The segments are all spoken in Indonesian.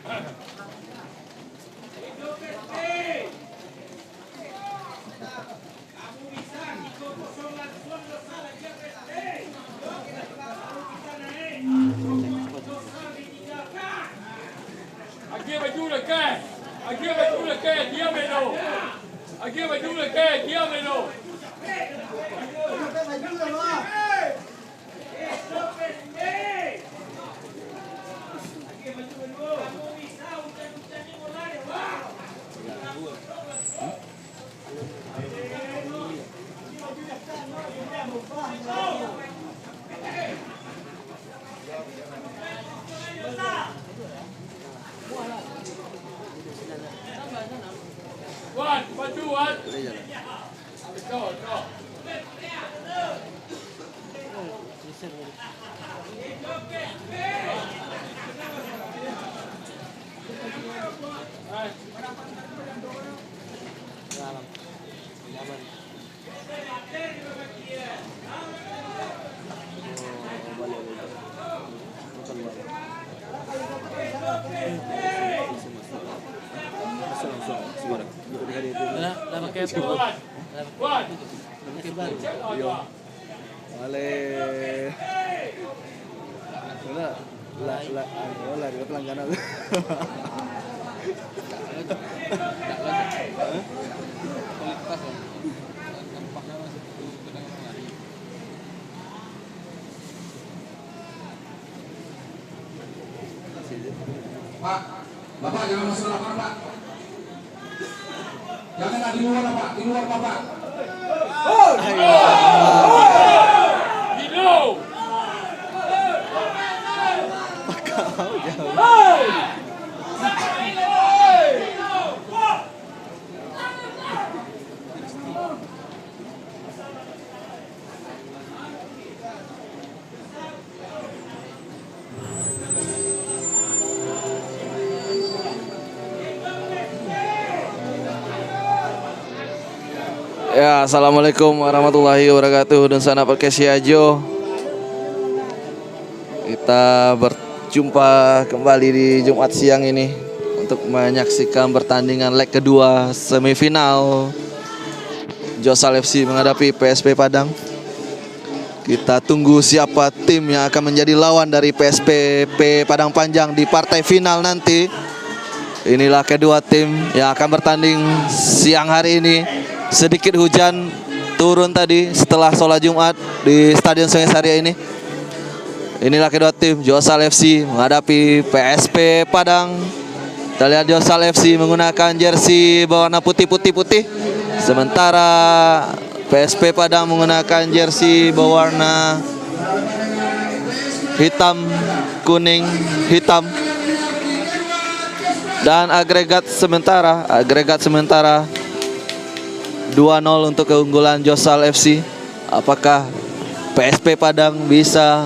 Aquí baju dekat. Aquí baju dekat, diam dulu. Aquí baju dekat, diam dulu. Wan, baju Wan. Go. Lari pelangganan. Pak, Bapak jangan masuk lapangan, Pak. Jangan di luar, Pak. Di luar, Bapak. Ya, assalamualaikum warahmatullahi wabarakatuh. Dan sana podcast Siajo. Kita berjumpa kembali di Jumat siang ini untuk menyaksikan pertandingan leg kedua semifinal Josal FC menghadapi PSP Padang. Kita tunggu siapa tim yang akan menjadi lawan dari PSP Padang Panjang di partai final nanti. Inilah kedua tim yang akan bertanding siang hari ini. Sedikit hujan turun tadi setelah sholat Jumat di Stadion Sungai Saria ini. Inilah kedua tim, Josal FC menghadapi PSP Padang. Kita lihat Josal FC menggunakan jersey berwarna putih-putih. Sementara PSP Padang menggunakan jersey berwarna hitam, kuning, hitam. Dan agregat sementara 2-0 untuk keunggulan Josal FC. Apakah PSP Padang bisa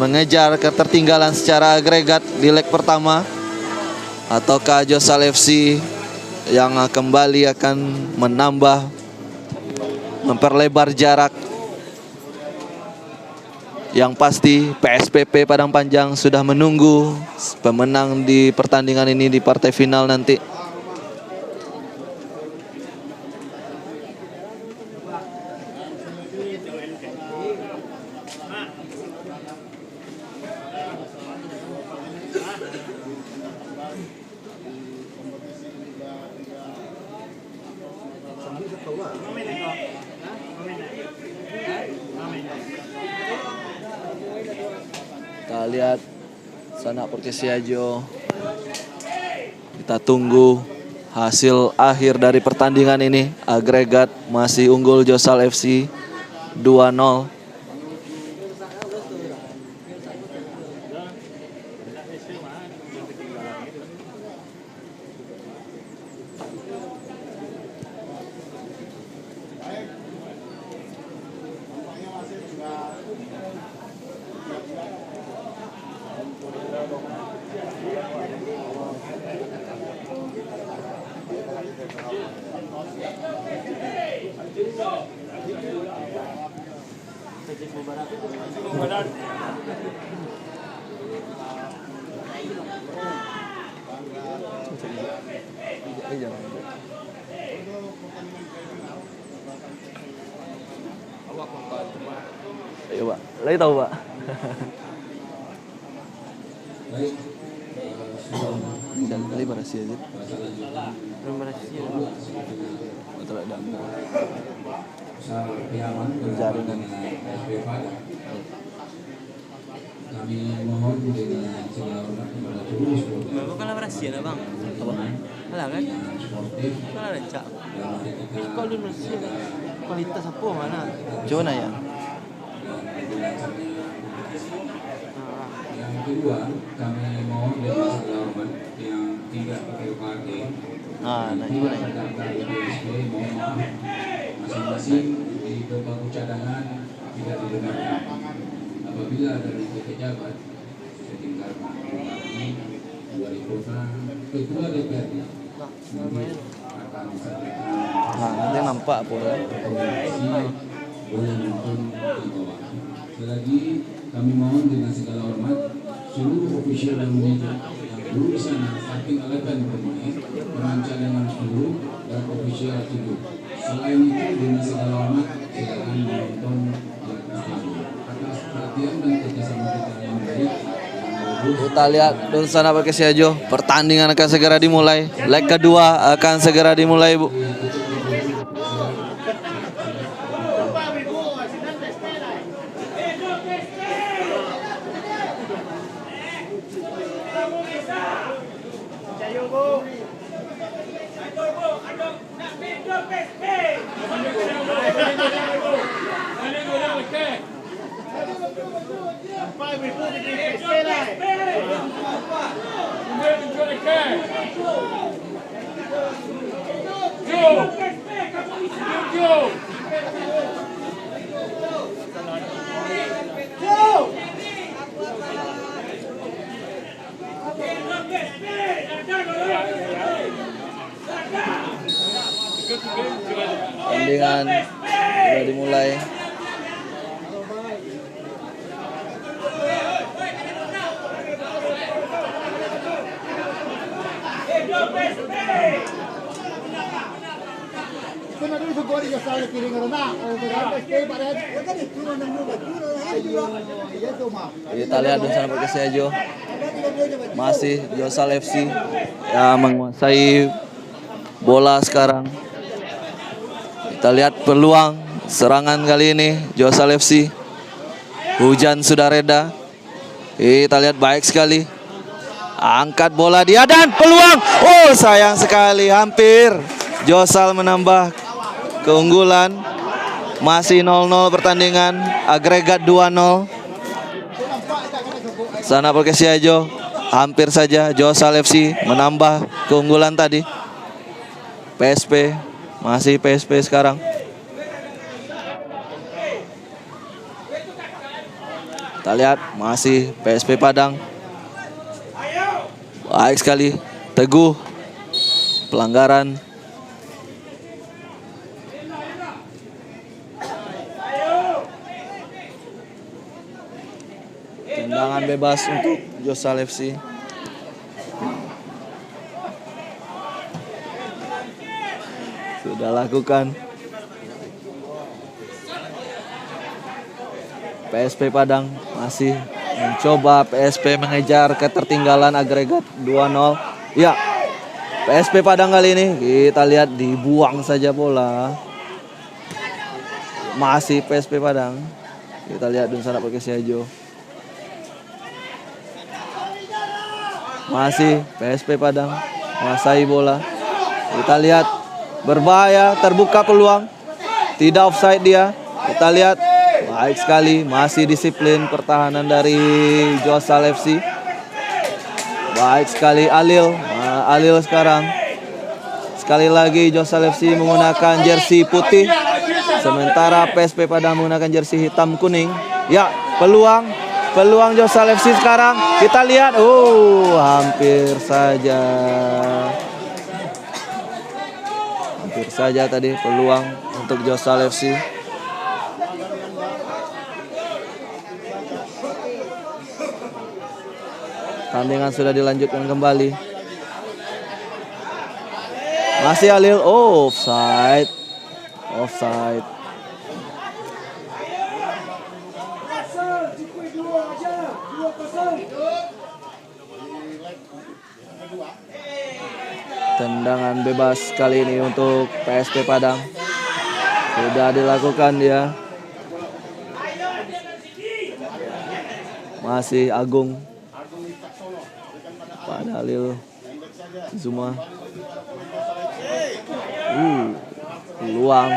mengejar ketertinggalan secara agregat di leg pertama, ataukah Josal FC yang kembali akan memperlebar jarak? Yang pasti PSPP Padang Panjang sudah menunggu pemenang di pertandingan ini di partai final nanti. Kita lihat sana podcast Siajo. Kita tunggu hasil akhir dari pertandingan ini. Agregat masih unggul Josal FC 2-0. jangan. Ayo Pak, lagi tahu Pak. Baik. Jangan kali berhasil aja. Betul ada. Jaringan kami mohon dengan segala hormat kepada seluruh supporter. Memang kalah berhasil lah bang. Apa? Kalah kan? Sportif Kalah rancak. dan ketika Kalau di Malaysia kualitas apa mana? Coba nanya. yang kedua kami mohon dengan segala hormat yang tidak pakai UKT. Nah coba nanya. PSP mohon maaf masing-masing di bangku cadangan tidak dibenarkan. Apabila dari pejabat setingkat bupati, wali kota, ketua DPRD nanti akan disampaikan. Nah nanti nampak pola. Boleh nonton di bawah. Sekali lagi kami mohon dengan segala hormat seluruh ofisial dan manajer yang dulu di sana starting 11 bermain merancang dengan seluruh dan ofisial tidur. Selain itu dengan segala hormat silakan menonton atas perhatian dan kerjasama kita yang baik. Kita lihat dari sana pakai Siajo. Pertandingan akan segera dimulai. Leg kedua akan segera dimulai, Bu. Pertandingan sudah dimulai. Kita lihat di sana pakai Siajo. Masih Josal FC yang menguasai bola sekarang. Kita lihat peluang serangan kali ini Josal FC. Hujan sudah reda. Kita lihat baik sekali. Angkat bola dia dan peluang. Oh sayang sekali, hampir Josal menambah keunggulan. Masih 0-0 pertandingan, agregat 2-0. Sana pakai Siajo. Hampir saja Josal FC menambah keunggulan tadi. PSP masih PSP sekarang. Kita lihat masih PSP Padang. Baik sekali, teguh pelanggaran. Tendangan bebas untuk Josal FC. Sudah lakukan. PSP Padang masih mencoba PSP mengejar ketertinggalan agregat 2-0. Ya, PSP Padang kali ini kita lihat dibuang saja bola. Masih PSP Padang. Kita lihat di sana pakai Siajo. Masih PSP Padang menguasai bola. Kita lihat berbahaya, terbuka peluang. Tidak offside dia. Kita lihat baik sekali, masih disiplin pertahanan dari Josal FC. Baik sekali Alil. Alil sekarang. Sekali lagi Josal FC menggunakan jersey putih, sementara PSP Padang menggunakan jersey hitam kuning. Ya, peluang Josal FC sekarang. Kita lihat, hampir saja. Hampir saja tadi peluang untuk Josal FC. Pertandingan sudah dilanjutkan kembali. Masih Halil, offside. Offside. Tendangan bebas kali ini untuk PSP Padang. Sudah dilakukan dia. Masih Agung. Pada Halil Zuma. Peluang.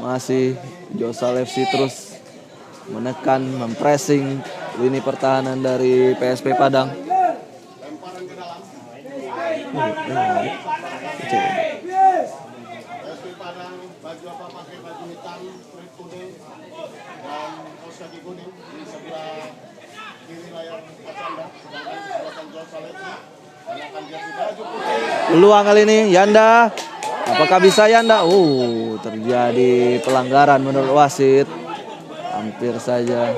Masih Josal FC terus menekan, mempressing lini pertahanan dari PSP Padang. PSP Padang baju apa pakai baju hitam, strip kuning dan kaos kaki kuning di sebelah kiri layar kaca Anda, sedangkan di sebelah Sanjol Saleti menggunakan jersey baju putih. Peluang kali ini Yanda. Apakah bisa Yanda? Terjadi pelanggaran menurut wasit. Hampir saja.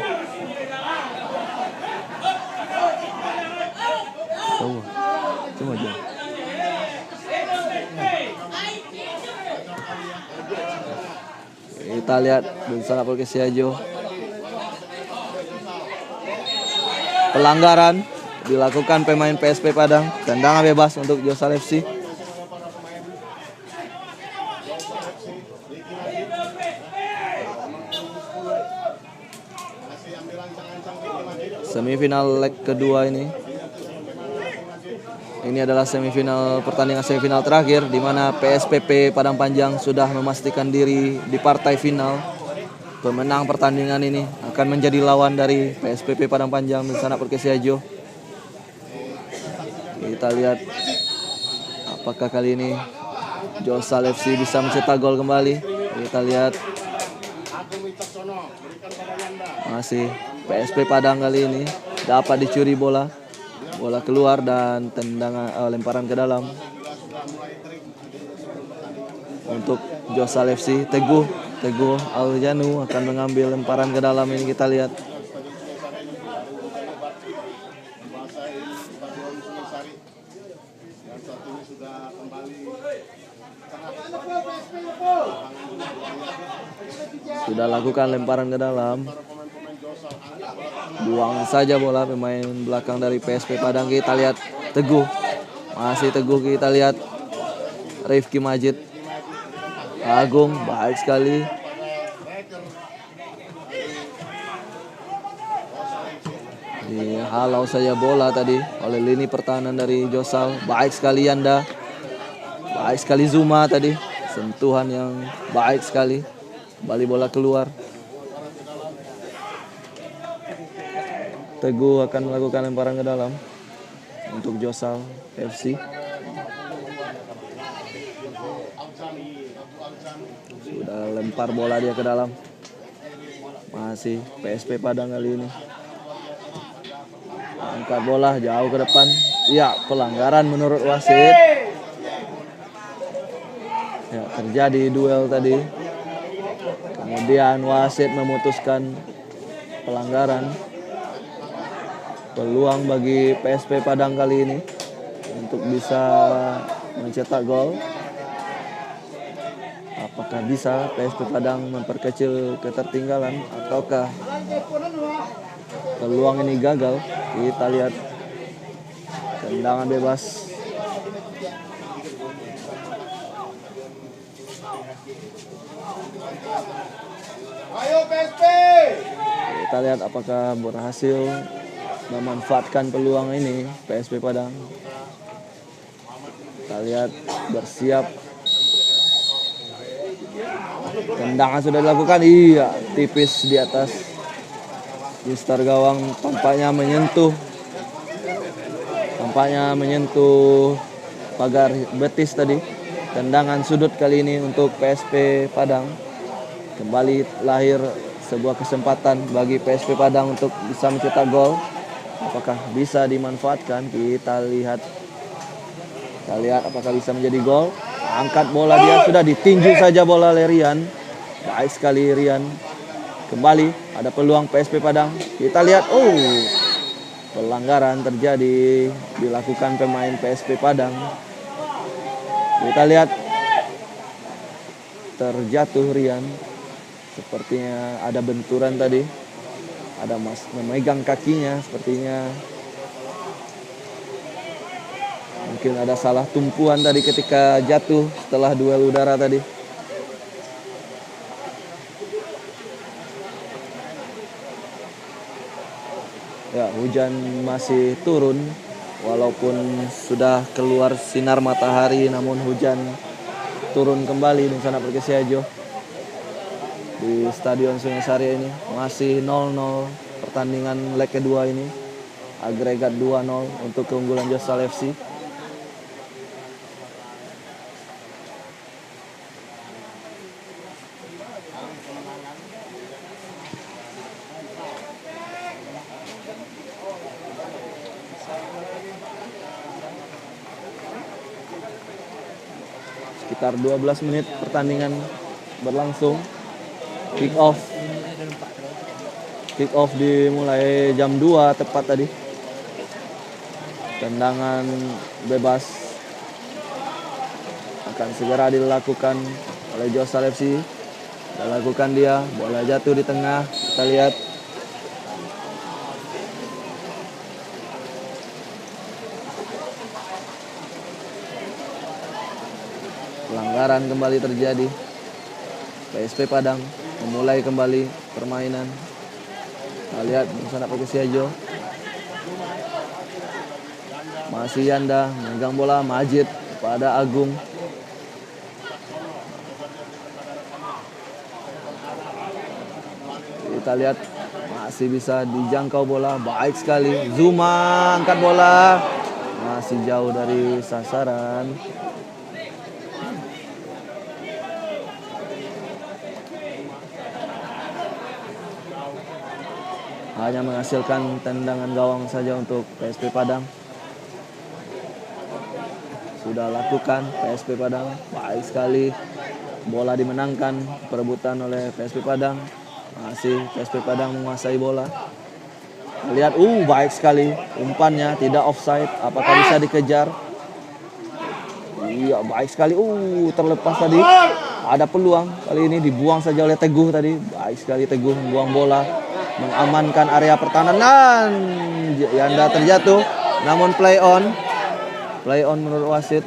Cuma aja. Kita lihat bersama Polkesiajo. Pelanggaran dilakukan pemain PSP Padang. Tendangan bebas untuk Josal FC. Semifinal leg kedua ini. Ini adalah pertandingan semifinal terakhir di mana PSPP Padang Panjang sudah memastikan diri di partai final. Pemenang pertandingan ini akan menjadi lawan dari PSPP Padang Panjang bersama Polkesiajo. Kita lihat apakah kali ini Josal FC bisa mencetak gol kembali. Kita lihat masih PSP Padang kali ini dapat dicuri bola. Bola keluar dan tendangan lemparan ke dalam untuk Josal FC. Teguh Aljanu akan mengambil lemparan ke dalam ini, kita lihat. Sudah lakukan lemparan ke dalam. Buang saja bola pemain belakang dari PSP Padang. Kita lihat Teguh. Masih Teguh, kita lihat Rifki Majid. Agung, baik sekali. Dihalau saja bola tadi oleh lini pertahanan dari Josal. Baik sekali Yanda. Baik sekali Zuma tadi. Sentuhan yang baik sekali. Kembali bola keluar. Teguh akan melakukan lemparan ke dalam untuk Josal FC. Sudah lempar bola dia ke dalam. Masih PSP Padang kali ini. Angkat bola jauh ke depan. Iya, pelanggaran menurut wasit. Ya, terjadi duel tadi. Kemudian wasit memutuskan pelanggaran. Peluang bagi PSP Padang kali ini untuk bisa mencetak gol. Apakah bisa PSP Padang memperkecil ketertinggalan ataukah peluang ini gagal? Kita lihat tendangan bebas. Ayo PSP. Kita lihat apakah berhasil memanfaatkan peluang ini PSP Padang. Kita lihat bersiap. Tendangan sudah dilakukan. Iya, tipis di atas. Mister gawang tampaknya menyentuh pagar betis tadi. Tendangan sudut kali ini untuk PSP Padang. Kembali lahir sebuah kesempatan bagi PSP Padang untuk bisa mencetak gol. Apakah bisa dimanfaatkan? Kita lihat apakah bisa menjadi gol. Angkat bola dia, sudah ditinju saja bola oleh Rian. Baik sekali Rian. Kembali ada peluang PSP Padang. Kita lihat, pelanggaran terjadi dilakukan pemain PSP Padang. Kita lihat terjatuh Rian. Sepertinya ada benturan tadi. Ada memegang kakinya sepertinya. Mungkin ada salah tumpuan tadi ketika jatuh setelah duel udara tadi. Ya, hujan masih turun. Walaupun sudah keluar sinar matahari, namun hujan turun kembali di sana Perkesiajo. Di Stadion Sungai Sari ini masih 0-0 pertandingan leg kedua ini. Agregat 2-0 untuk keunggulan Josal FC. Sekitar 12 menit pertandingan berlangsung. Kick off dimulai jam 2 tepat tadi. Tendangan bebas akan segera dilakukan oleh Josal FC. Dilakukan dia, bola jatuh di tengah. Kita lihat pelanggaran kembali terjadi. PSP Padang memulai kembali permainan. Kita lihat bersama Perkesiajo. Masih Yanda memegang bola, Majid kepada Agung. Kita lihat masih bisa dijangkau bola, baik sekali. Zuma angkat bola, masih jauh dari sasaran. Hanya menghasilkan tendangan gawang saja untuk PSP Padang. Sudah lakukan PSP Padang, baik sekali. Bola dimenangkan, perebutan oleh PSP Padang. Masih PSP Padang menguasai bola. Lihat, baik sekali umpannya, tidak offside. Apakah bisa dikejar? Iya, baik sekali. Terlepas tadi. Ada peluang, kali ini dibuang saja oleh Teguh tadi. Baik sekali Teguh membuang bola, mengamankan area pertahanan. Yanda terjatuh, namun play on menurut wasit.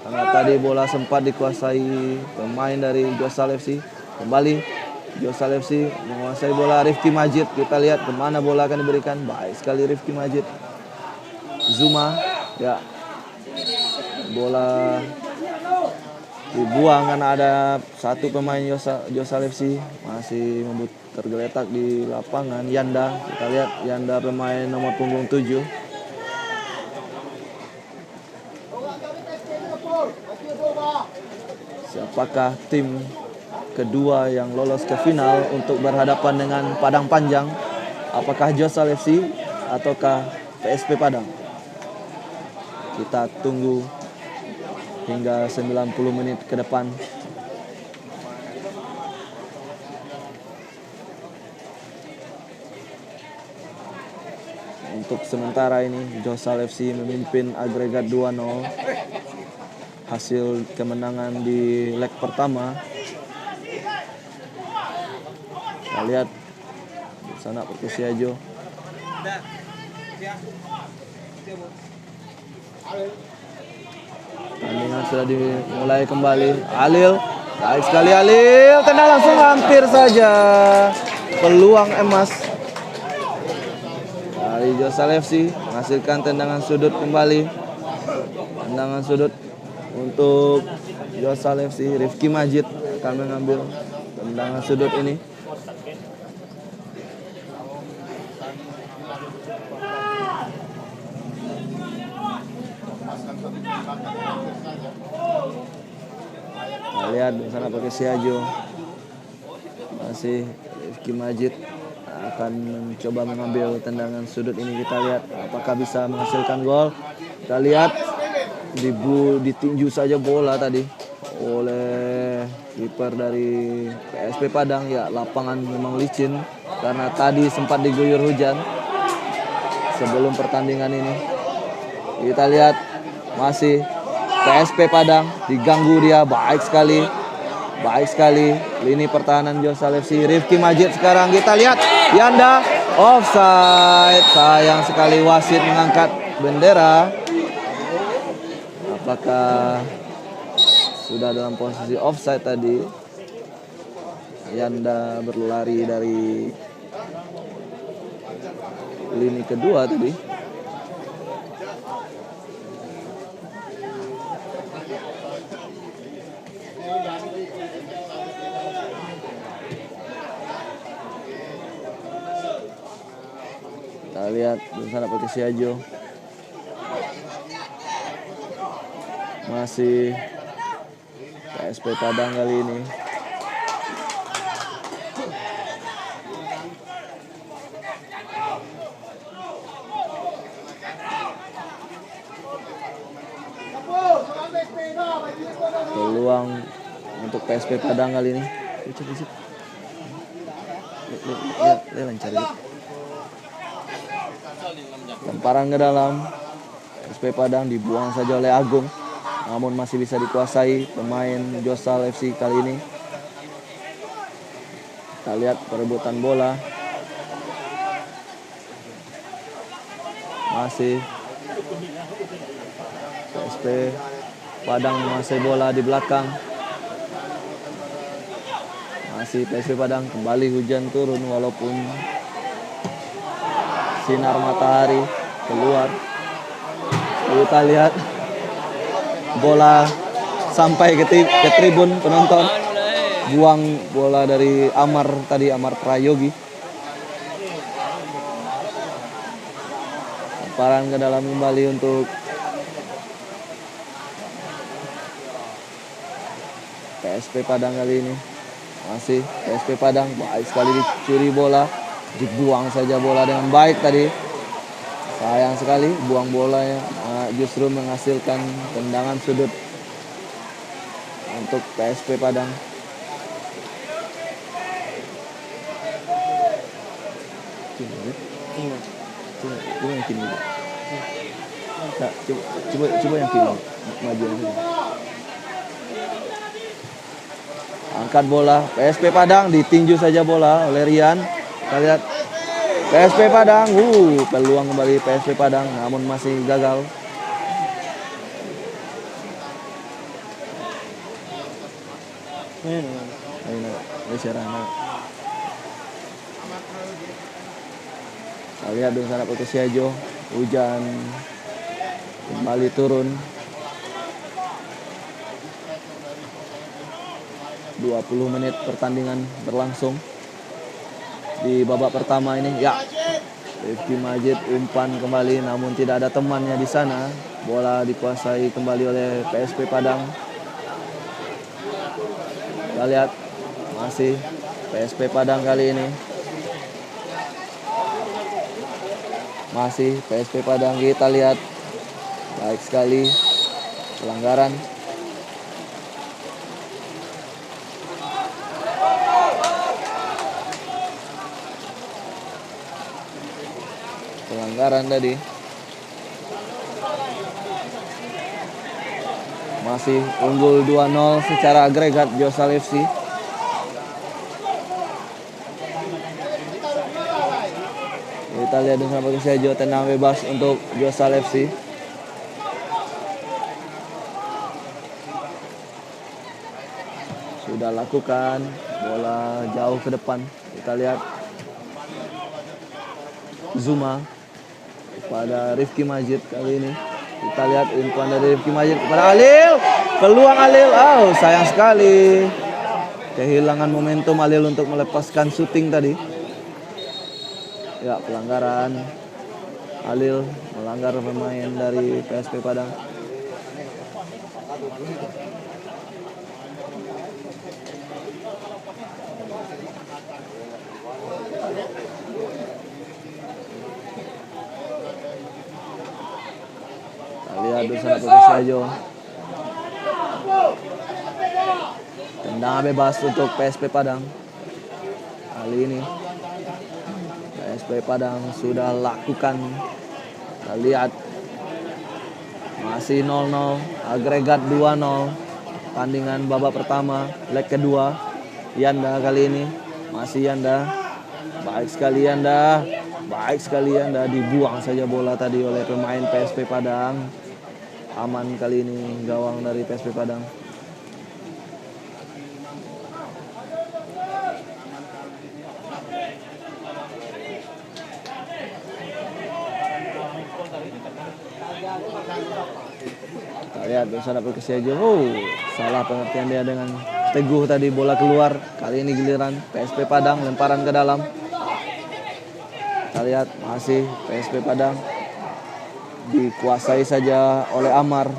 Karena tadi bola sempat dikuasai pemain dari Josal FC. Kembali Josal FC menguasai bola. Rifki Majid, kita lihat kemana bola akan diberikan. Baik sekali Rifki Majid. Zuma, ya, bola dibuang karena ada satu pemain Josal FC masih tergeletak di lapangan. Yanda, kita lihat Yanda pemain nomor punggung 7. Siapakah tim kedua yang lolos ke final untuk berhadapan dengan Padang Panjang? Apakah Josal FC ataukah PSP Padang? Kita tunggu hingga 90 menit ke depan. Untuk sementara ini Josal FC memimpin agregat 2-0. Hasil kemenangan di leg pertama. Kita lihat di sana Perkesiajo. Pertandingan sudah dimulai kembali. Alil, baik sekali Alil, tendang langsung hampir saja. Peluang emas dari Josal FC menghasilkan tendangan sudut kembali. Tendangan sudut untuk Josal FC. Rifki Majid akan mengambil tendangan sudut ini. Kita lihat di sana Perkesiajo. Masih Rifki Majid akan mencoba mengambil tendangan sudut ini. Kita lihat apakah bisa menghasilkan gol. Kita lihat ditinju saja bola tadi oleh kiper dari PSP Padang. Ya, lapangan memang licin karena tadi sempat diguyur hujan sebelum pertandingan ini. Kita lihat masih PSP Padang diganggu dia, baik sekali. Baik sekali lini pertahanan Josal FC. Rifki Majid sekarang kita lihat Yanda offside. Sayang sekali wasit mengangkat bendera. Apakah sudah dalam posisi offside tadi? Yanda berlari dari lini kedua tadi. Kita lihat bersama Putih Siajo. Masih PSP Padang kali ini. Peluang untuk PSP Padang kali ini. Lihat lancar gitu. Lemparan ke dalam. PSP Padang dibuang saja oleh Agung. Namun masih bisa dikuasai pemain Josal FC kali ini. Kita lihat perebutan bola. Masih PSP Padang menguasai bola di belakang. Masih PSP Padang, kembali hujan turun walaupun sinar matahari keluar. Kita lihat bola sampai ke tribun penonton. Buang bola dari Amar tadi, Amar Prayogi. Lemparan ke dalam kembali untuk PSP Padang kali ini. Masih PSP Padang, baik sekali dicuri bola. Dibuang saja bola dengan baik tadi. Sayang sekali buang bolanya, justru menghasilkan tendangan sudut untuk PSP Padang. Coba yang kini. Nah, coba yang kini. Maju yang kini. Angkat bola, PSP Padang, ditinju saja bola oleh Rian. Kita lihat PSP Padang, peluang kembali PSP Padang, namun masih gagal. Kita lihat di sana Putih Siajo, hujan kembali turun. 20 menit pertandingan berlangsung di babak pertama ini. Ya, Rifki Majid umpan kembali namun tidak ada temannya di sana. Bola dikuasai kembali oleh PSP Padang. Kita lihat masih PSP Padang kali ini. Masih PSP Padang, kita lihat baik sekali pelanggaran. Pelanggaran tadi. Masih unggul 2-0 secara agregat Josal FC. Kita lihat dengan Putih Siajo, tenang bebas untuk Josal FC. Sudah lakukan bola jauh ke depan. Kita lihat Zuma pada Rifki Majid kali ini. Kita lihat umpan dari Rifki Majid kepada Alil. Peluang Alil. Sayang sekali. Kehilangan momentum Alil untuk melepaskan syuting tadi. Ya, pelanggaran. Alil melanggar pemain dari PSP Padang. Lihat bersama Putih Siajo. Tendangan bebas untuk PSP Padang. Kali ini PSP Padang sudah lakukan. Kita lihat Masih 0-0, agregat 2-0. Tandingan babak pertama, leg kedua. Yanda kali ini, masih Yanda. Baik sekali Yanda. Baik sekali Yanda, dibuang saja bola tadi oleh pemain PSP Padang. Aman kali ini gawang dari PSP Padang. Kita lihat bersama Perkesiajo. Salah pengertian dia dengan Teguh tadi, bola keluar. Kali ini giliran PSP Padang, lemparan ke dalam. Kita lihat masih PSP Padang dikuasai saja oleh Amar.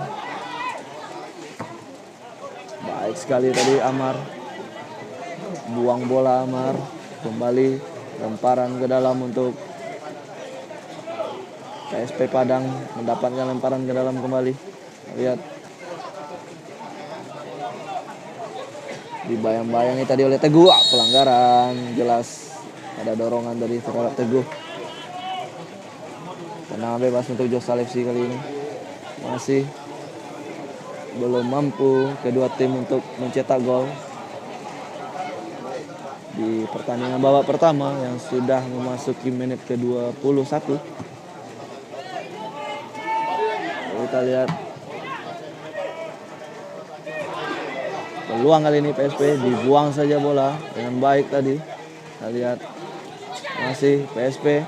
Baik sekali tadi Amar. Buang bola Amar. Kembali lemparan ke dalam untuk PSP Padang, mendapatkan lemparan ke dalam kembali. Lihat. Dibayang-bayangi tadi oleh Teguh. Pelanggaran jelas. Ada dorongan dari terhadap Teguh. Tendangan bebas untuk Josal FC kali ini. Masih belum mampu kedua tim untuk mencetak gol di pertandingan babak pertama yang sudah memasuki menit ke-21. Kita lihat peluang kali ini PSP, dibuang saja bola dengan baik tadi. Kita lihat masih PSP.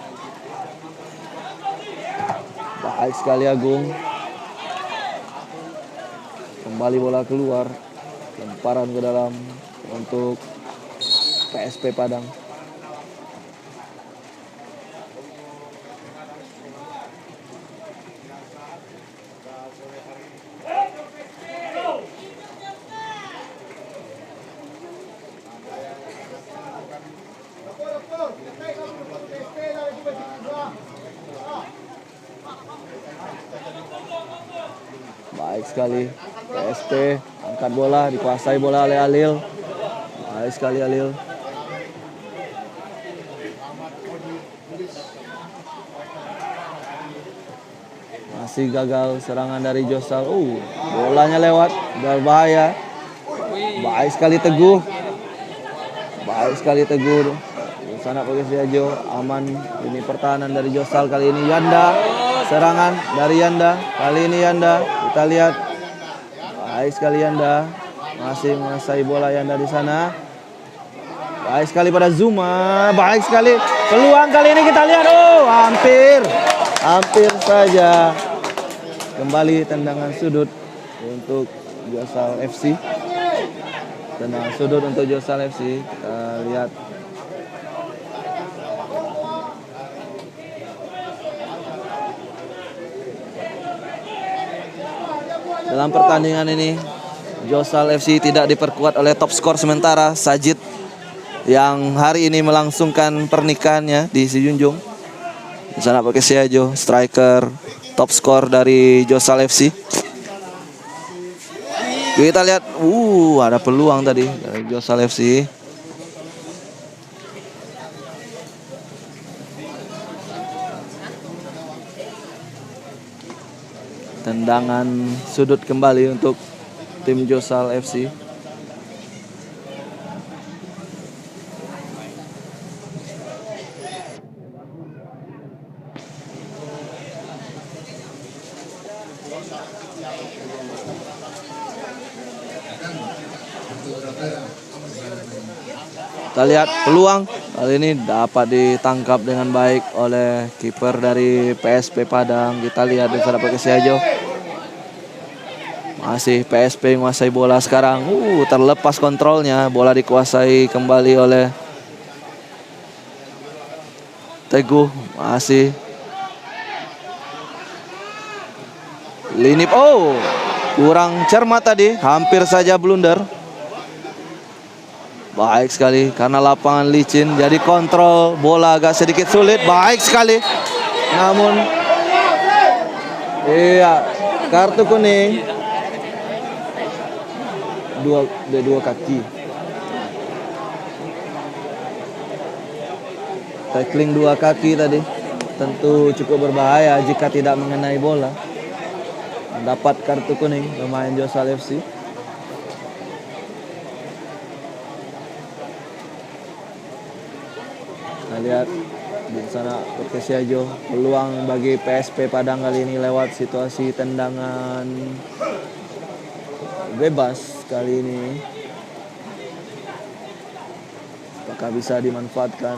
Baik sekali Agung. Kembali bola keluar. Lemparan ke dalam untuk PSP Padang. Baik sekali PSP, angkat bola, dikuasai bola oleh Alil. Baik sekali Alil. Masih gagal serangan dari Josal. Bolanya lewat, berbahaya. Baik sekali Teguh. Baik sekali Teguh. Sana Perkesiajo, aman. Ini pertahanan dari Josal kali ini. Yanda, serangan dari Yanda. Kali ini Yanda, kita lihat. Baik sekali Yanda. Masih menguasai bola Yanda di sana. Baik sekali pada Zuma. Baik sekali. Peluang kali ini kita lihat. Hampir saja. Kembali tendangan sudut untuk Josal FC. Tendangan sudut untuk Josal FC. Kita lihat. Dalam pertandingan ini, Josal FC tidak diperkuat oleh top skor sementara Sajid yang hari ini melangsungkan pernikahannya di Sijunjung. Di sana Perkesiajo, striker top skor dari Josal FC. Kita lihat, ada peluang tadi dari Josal FC. Tendangan sudut kembali untuk tim Josal FC. Kita lihat peluang kali ini dapat ditangkap dengan baik oleh kiper dari PSP Padang. Kita lihat di sana Perkesiajo. Masih PSP menguasai bola sekarang. Terlepas kontrolnya, bola dikuasai kembali oleh Teguh. Masih Linip. Kurang cermat tadi, hampir saja blunder. Baik sekali, karena lapangan licin jadi kontrol bola agak sedikit sulit. Baik sekali. Namun kartu kuning. Dua kaki. Tackling dua kaki tadi tentu cukup berbahaya jika tidak mengenai bola. mendapat kartu kuning pemain Josal FC. Kita lihat di sana Perkesiajo, peluang bagi PSP Padang kali ini lewat situasi tendangan bebas kali ini. Apakah bisa dimanfaatkan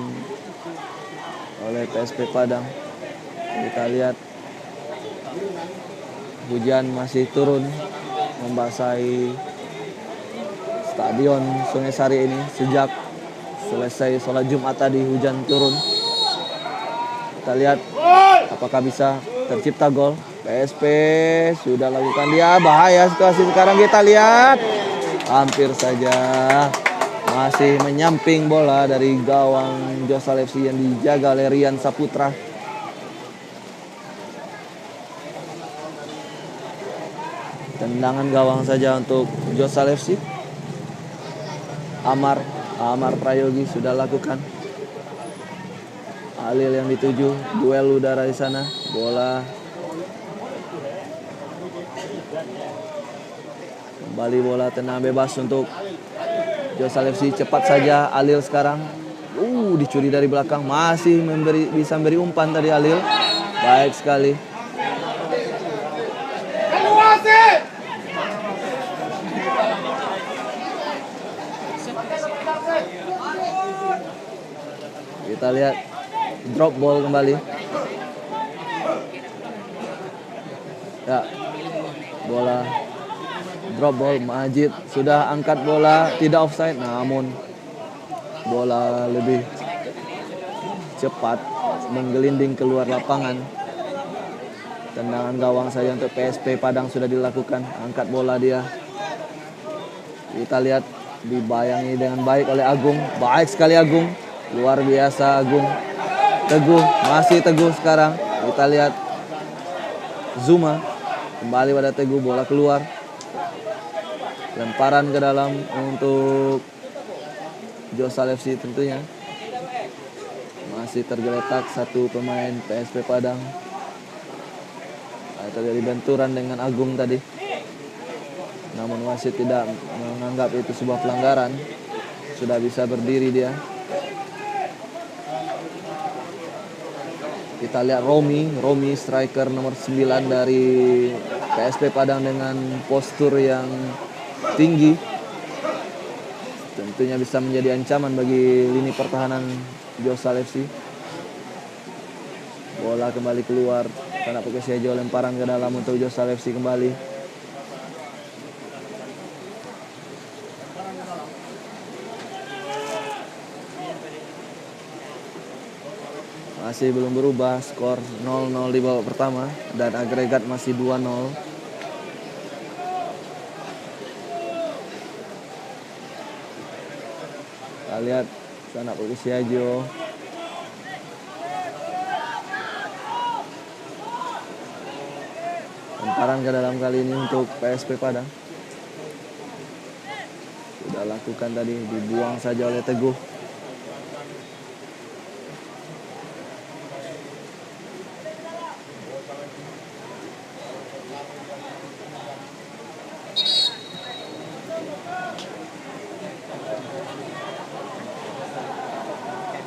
oleh PSP Padang? Kita lihat hujan masih turun membasahi stadion Sungai Sari ini sejak selesai sholat Jumat tadi. Hujan turun. Kita lihat apakah bisa tercipta gol. PSP sudah lakukan, dia bahaya situasi sekarang. Kita lihat hampir saja masih menyamping bola dari gawang Josal FC yang dijaga oleh Rian Saputra. Tendangan gawang saja untuk Josal FC. Amar Prayogi sudah lakukan. Alil yang dituju, duel udara di sana. Bola kembali, bola tenang bebas untuk Josal FC. Cepat saja Alil sekarang. Dicuri dari belakang, masih bisa memberi umpan tadi Alil. Baik sekali. Kita lihat drop ball kembali. Ya, bola drop ball. Majid sudah angkat bola, tidak offside, namun bola lebih cepat menggelinding keluar lapangan. Tendangan gawang saja untuk PSP Padang sudah dilakukan. Angkat bola dia. Kita lihat dibayangi dengan baik oleh Agung. Baik sekali Agung. Luar biasa Agung. Teguh, masih Teguh sekarang. Kita lihat Zuma. Kembali pada Teguh, bola keluar. Lemparan ke dalam untuk Josal FC tentunya. Masih tergeletak satu pemain PSP Padang. Terjadi benturan dengan Agung tadi. Namun wasit tidak menganggap itu sebuah pelanggaran. Sudah bisa berdiri dia. Kita lihat Romi striker nomor 9 dari PSP Padang dengan postur yang tinggi. Tentunya bisa menjadi ancaman bagi lini pertahanan Josal FC. Bola kembali keluar. Karena Perkesiajo, lemparan ke dalam untuk Josal FC kembali. Masih belum berubah, skor 0-0 di babak pertama dan agregat masih 2-0. Kita lihat sana Perkesiajo. Lemparan ke dalam kali ini untuk PSP Padang. Sudah lakukan tadi, dibuang saja oleh Teguh.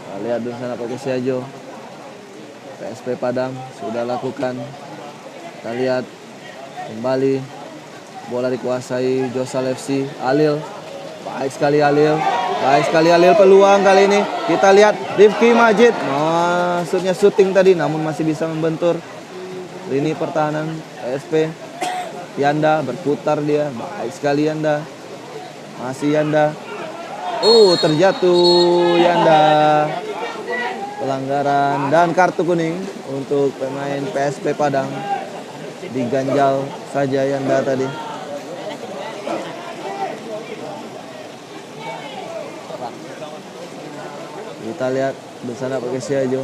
Kita lihat di sana Perkesiajo. PSP Padang sudah lakukan. Kita lihat kembali bola dikuasai Josal FC. Alil, baik sekali Alil. Baik sekali Alil, peluang kali ini. Kita lihat Rifki Majid. Maksudnya syuting tadi namun masih bisa membentur lini pertahanan PSP. Yanda berputar dia. Baik sekali Yanda. Masih Yanda. Terjatuh Yanda. Pelanggaran dan kartu kuning untuk pemain PSP Padang. Diganjal saja Yanda tadi. Kita lihat bersama Perkesiajo.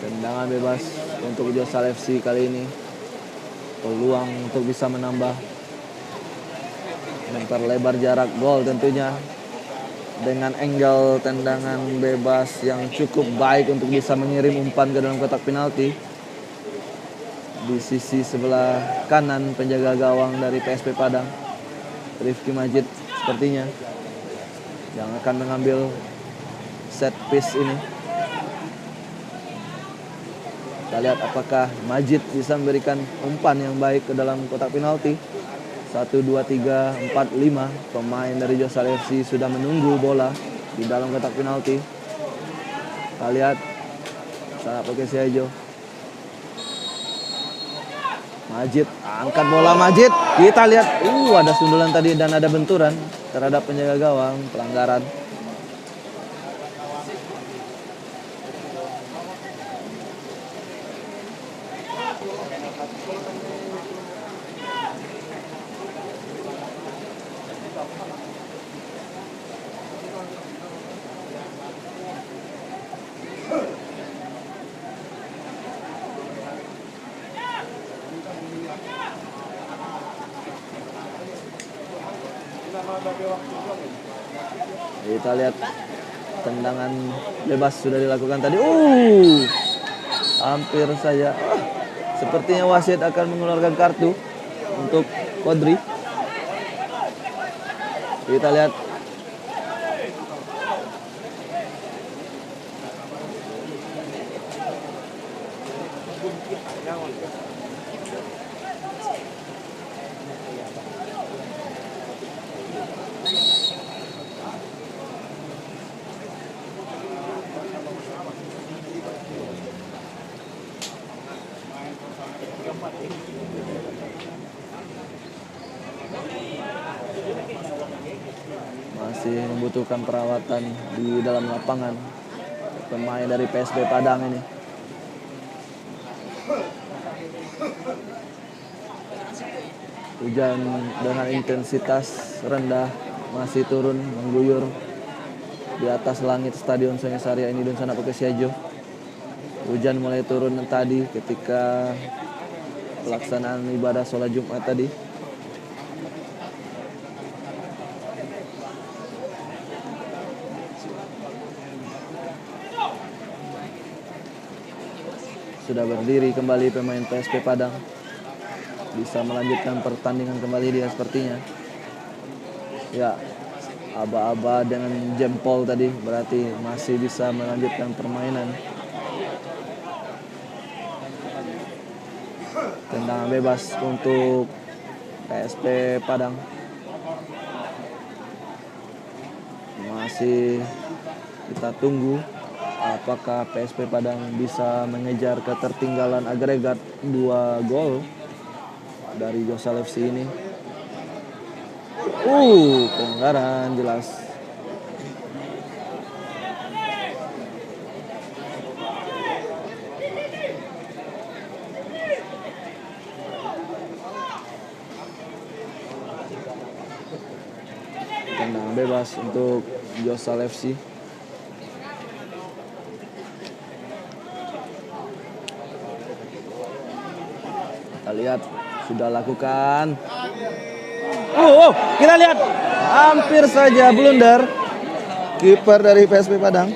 Tendangan bebas untuk Josal FC kali ini. Peluang untuk bisa menambah, memperlebar jarak gol tentunya. dengan angle tendangan bebas yang cukup baik untuk bisa mengirim umpan ke dalam kotak penalti. Di sisi sebelah kanan penjaga gawang dari PSP Padang, Rifki Majid sepertinya yang akan mengambil set piece ini. Kita lihat apakah Majid bisa memberikan umpan yang baik ke dalam kotak penalti. 1, 2, 3, 4, 5 pemain dari Josal FC sudah menunggu bola di dalam kotak penalti. Kita lihat sana pakai Siajo. Majid angkat bola Majid. Kita lihat ada sundulan tadi dan ada benturan terhadap penjaga gawang, pelanggaran. Kita lihat tendangan bebas sudah dilakukan tadi. Hampir saja. Sepertinya wasit akan mengeluarkan kartu untuk Kodri. Kita lihat. Masih membutuhkan perawatan di dalam lapangan pemain dari PSB Padang ini. Hujan dengan intensitas rendah masih turun mengguyur di atas langit Stadion Sengasaria ini dan sana pakai Siajo. Hujan mulai turun tadi ketika pelaksanaan ibadah sholat Jumat tadi. Sudah berdiri kembali pemain PSP Padang. Bisa melanjutkan pertandingan kembali dia sepertinya. Ya, aba-aba dengan jempol tadi berarti masih bisa melanjutkan permainan. Tendangan bebas untuk PSP Padang. Masih kita tunggu apakah PSP Padang bisa mengejar ketertinggalan agregat 2 gol dari Josal FC ini. Pelanggaran jelas. Tendangan bebas untuk Josal FC. Kita lihat sudah lakukan. Kita lihat hampir saja blunder kiper dari PSP Padang.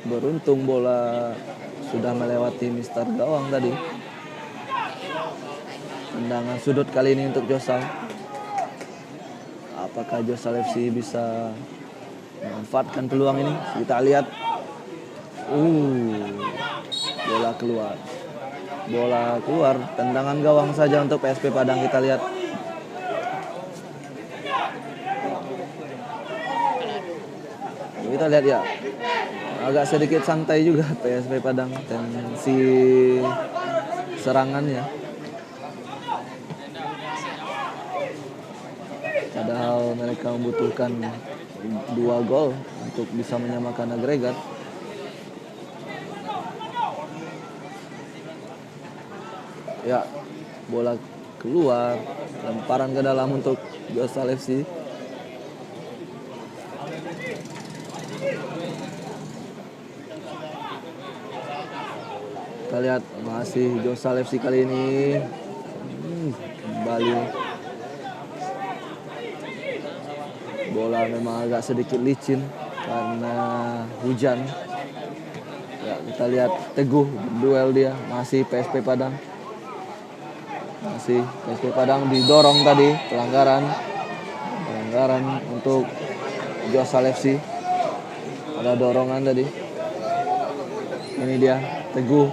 Beruntung bola sudah melewati mister gawang tadi. Tendangan sudut kali ini untuk Josal. Apakah Josal FC bisa memanfaatkan peluang ini? Kita lihat. Bola keluar. Bola keluar. Tendangan gawang saja untuk PSP Padang. Kita lihat. Kita lihat ya. Agak sedikit santai juga PSP Padang. Tensi serangannya. Padahal mereka membutuhkan 2 gol untuk bisa menyamakan agregat. Ya, bola keluar, lemparan ke dalam untuk Josal FC. Kita lihat masih Josal FC kali ini. Kembali. Bola memang agak sedikit licin karena hujan. Ya, kita lihat Teguh duel dia, masih PSP Padang. Masih PSP Padang didorong tadi, pelanggaran untuk Josal FC. Ada dorongan tadi. Ini dia Teguh,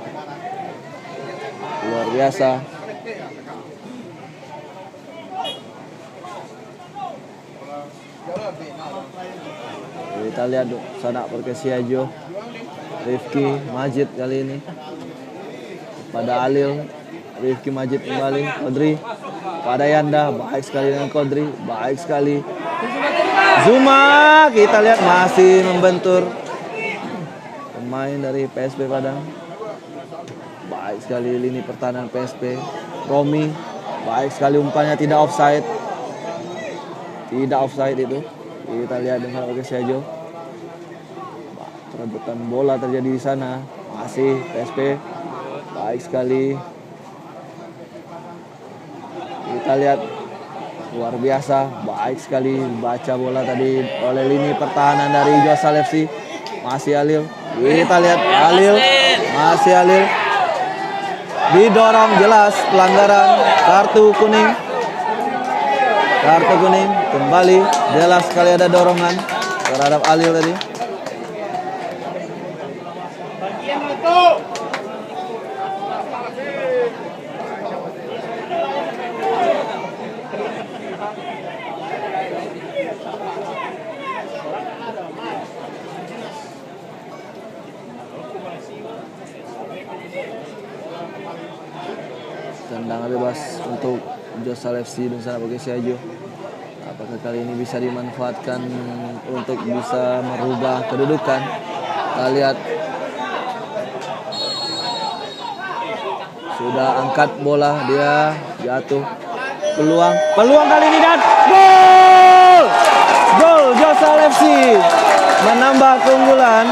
luar biasa. Kita lihat sana Perkesiajo, Rifki Majid kali ini pada Alil. Rifki Majid kembali, Kodri pada Yanda, baik sekali dengan Kodri, baik sekali Zuma. Kita lihat masih membentur pemain dari PSP Padang. Baik sekali lini pertahanan PSP. Romi, baik sekali umpannya, tidak offside. Tidak offside itu. Kita lihat dengan Perkesiajo. Perebutan bola terjadi di sana. Masih PSP. Baik sekali. Kita lihat luar biasa, baik sekali baca bola tadi oleh lini pertahanan dari Josal FC. Masih Alil. Kita lihat Alil. Masih Alil. Didorong, jelas pelanggaran, kartu kuning. Kartu kuning kembali, jelas sekali ada dorongan terhadap Alil tadi. Tendangan bebas untuk Josal FC dan sana Perkesiajo. Apakah kali ini bisa dimanfaatkan untuk bisa merubah kedudukan? Kita lihat. Sudah angkat bola, dia jatuh. Peluang kali ini dan gol! Gol Josal FC menambah keunggulan.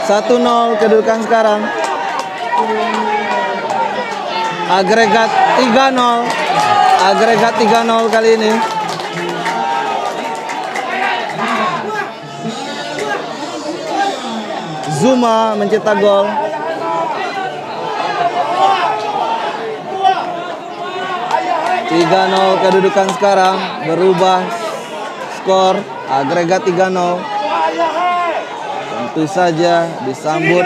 1-0 kedudukan sekarang. Agregat 3-0. Agregat 3-0 kali ini. Zuma mencetak gol. Kedudukan sekarang berubah skor agregat 3-0. Tentu saja disambut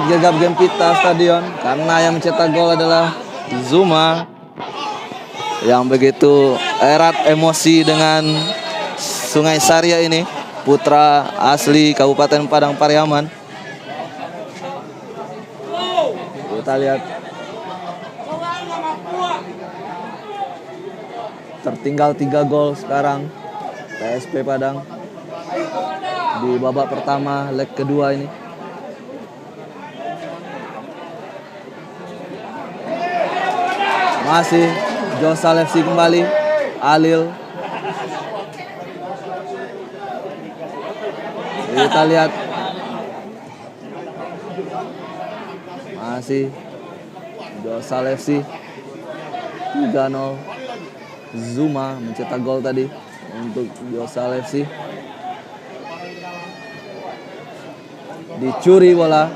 gegap gempita stadion karena yang mencetak gol adalah Zuma yang begitu erat emosi dengan Sungai Saria ini, putra asli Kabupaten Padang Pariaman. Kita lihat tertinggal 3 gol sekarang PSP Padang di babak pertama leg kedua ini. Masih Josal FC kembali, Alil. Kita lihat masih Josal FC 3-0. Zuma mencetak gol tadi untuk Josal FC. Dicuri bola,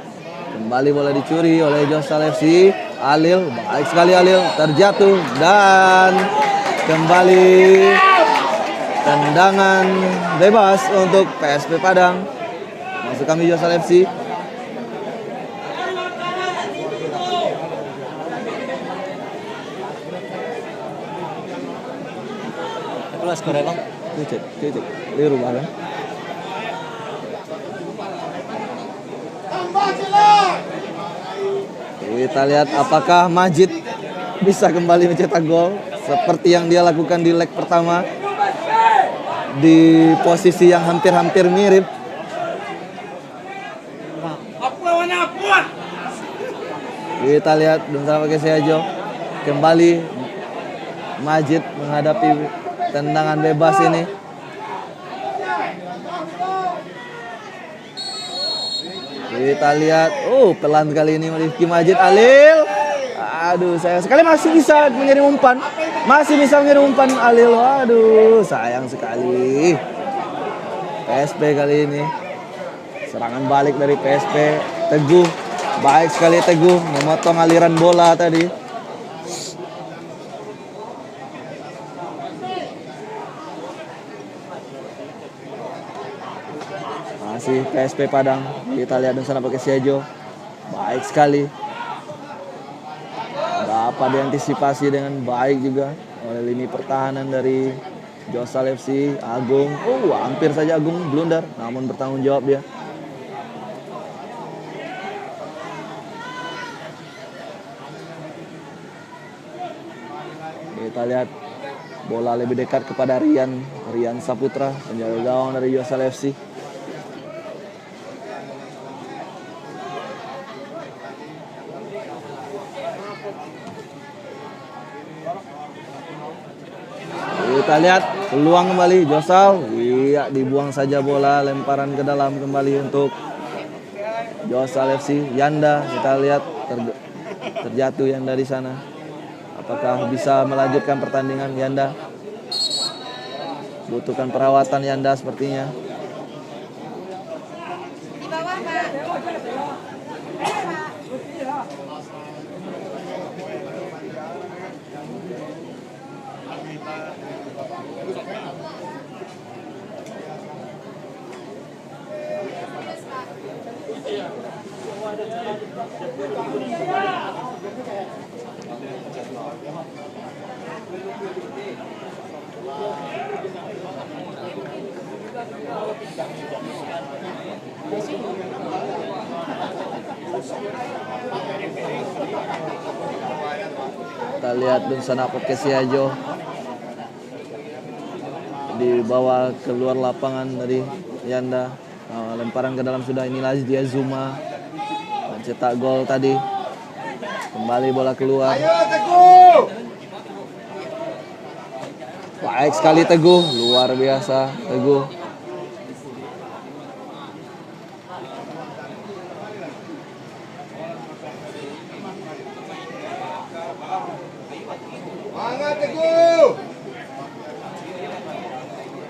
kembali bola dicuri oleh Josal FC. Alil, baik sekali Alil, terjatuh dan kembali tendangan bebas untuk PSP Padang. Masuk kami Josal FC. Kelas Korea bang. Cek, liru banget. Kita lihat apakah Majid bisa kembali mencetak gol seperti yang dia lakukan di leg pertama di posisi yang hampir-hampir mirip. Kita lihat Dunsana Perkesiajo kembali Majid menghadapi tendangan bebas ini. Kita lihat, pelan kali ini Rifki Majid Alil. Aduh, sayang sekali masih bisa mengirim umpan. Alil. Waduh, sayang sekali. PSP kali ini. Serangan balik dari PSP. Teguh, baik sekali Teguh memotong aliran bola tadi. Masih PSP Padang. Kita lihat di sana pakai Siajo. Baik sekali. Dapat diantisipasi dengan baik juga oleh lini pertahanan dari Josal FC. Agung. Hampir saja Agung blunder, namun bertanggung jawab dia. Kita lihat bola lebih dekat kepada Rian Saputra, penjaga gawang dari Josal FC. Kita lihat peluang kembali Josal. Iya, dibuang saja bola, lemparan ke dalam kembali untuk Josal FC. Yanda, kita lihat terjatuh Yanda di sana. Apakah bisa melanjutkan pertandingan Yanda? Butuhkan perawatan Yanda sepertinya. Di bawah, Pak. Kita lihat di sana pakai Siajo. Dibawa keluar lapangan dari Yanda. Lemparan ke dalam sudah. Inilah dia Zuma mencetak gol tadi. Kembali bola keluar. Baik sekali Teguh, luar biasa Teguh.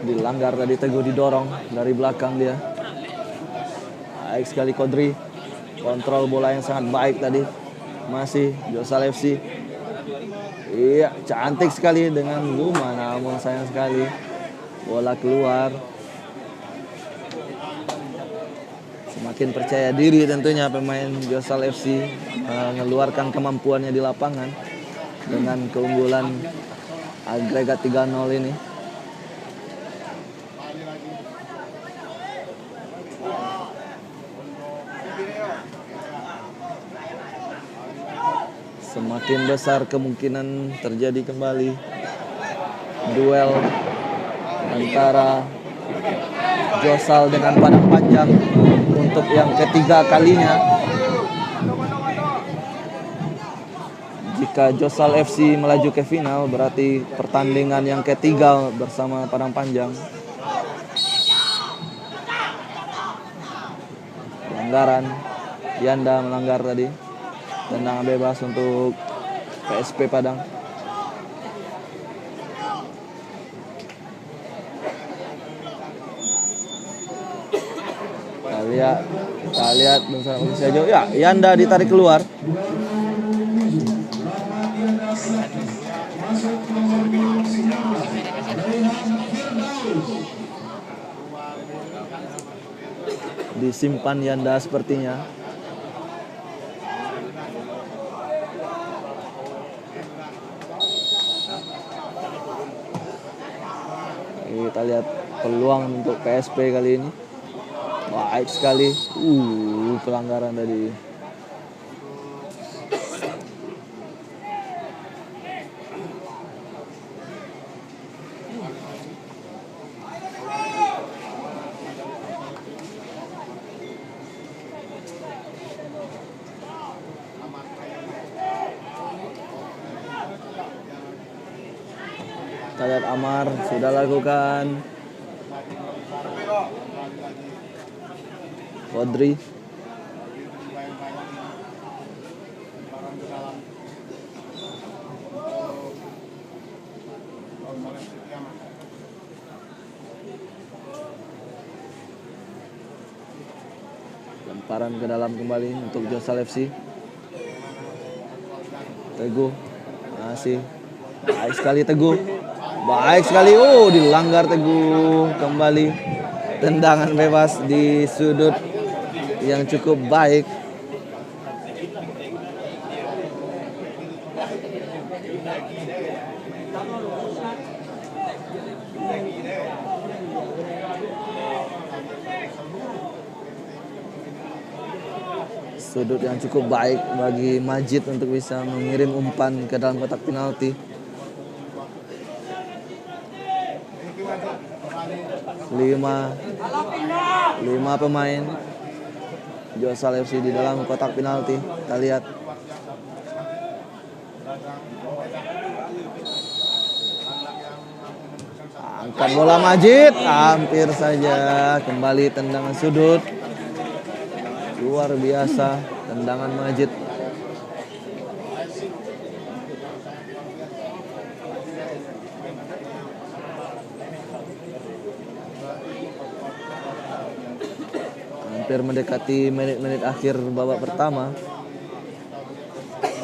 Dilanggar tadi Teguh, didorong dari belakang dia. Baik sekali Kodri. Kontrol bola yang sangat baik tadi. Masih Josal FC. Iya, cantik sekali dengan Zuma, namun sayang sekali bola keluar. Semakin percaya diri tentunya pemain Josal FC mengeluarkan kemampuannya di lapangan dengan keunggulan agregat 3-0 ini. Semakin besar kemungkinan terjadi kembali duel antara Josal dengan Padang Panjang untuk yang ketiga kalinya. Jika Josal FC melaju ke final, berarti pertandingan yang ketiga bersama Padang Panjang. Pelanggaran, Yanda melanggar tadi. Tendangan bebas untuk PSP Padang. Kita lihat bersama Siajo. Ya, Yanda ditarik keluar. Disimpan Yanda sepertinya. Kita lihat peluang untuk PSP kali ini. Baik sekali. Pelanggaran tadi. Kita lihat Amar sudah lakukan. Kodri Lemparan ke dalam kembali untuk Josal FC. Teguh masih baik sekali Teguh. Baik sekali. Oh, dilanggar Teguh. Kembali tendangan bebas di sudut yang cukup baik. Sudut yang cukup baik bagi Majid untuk bisa mengirim umpan ke dalam kotak penalti. 5 pemain Josal FC di dalam kotak penalti. Kita lihat. Angkat bola Majid, hampir saja kembali tendangan sudut. Luar biasa tendangan Majid. Hampir mendekati menit-menit akhir babak pertama.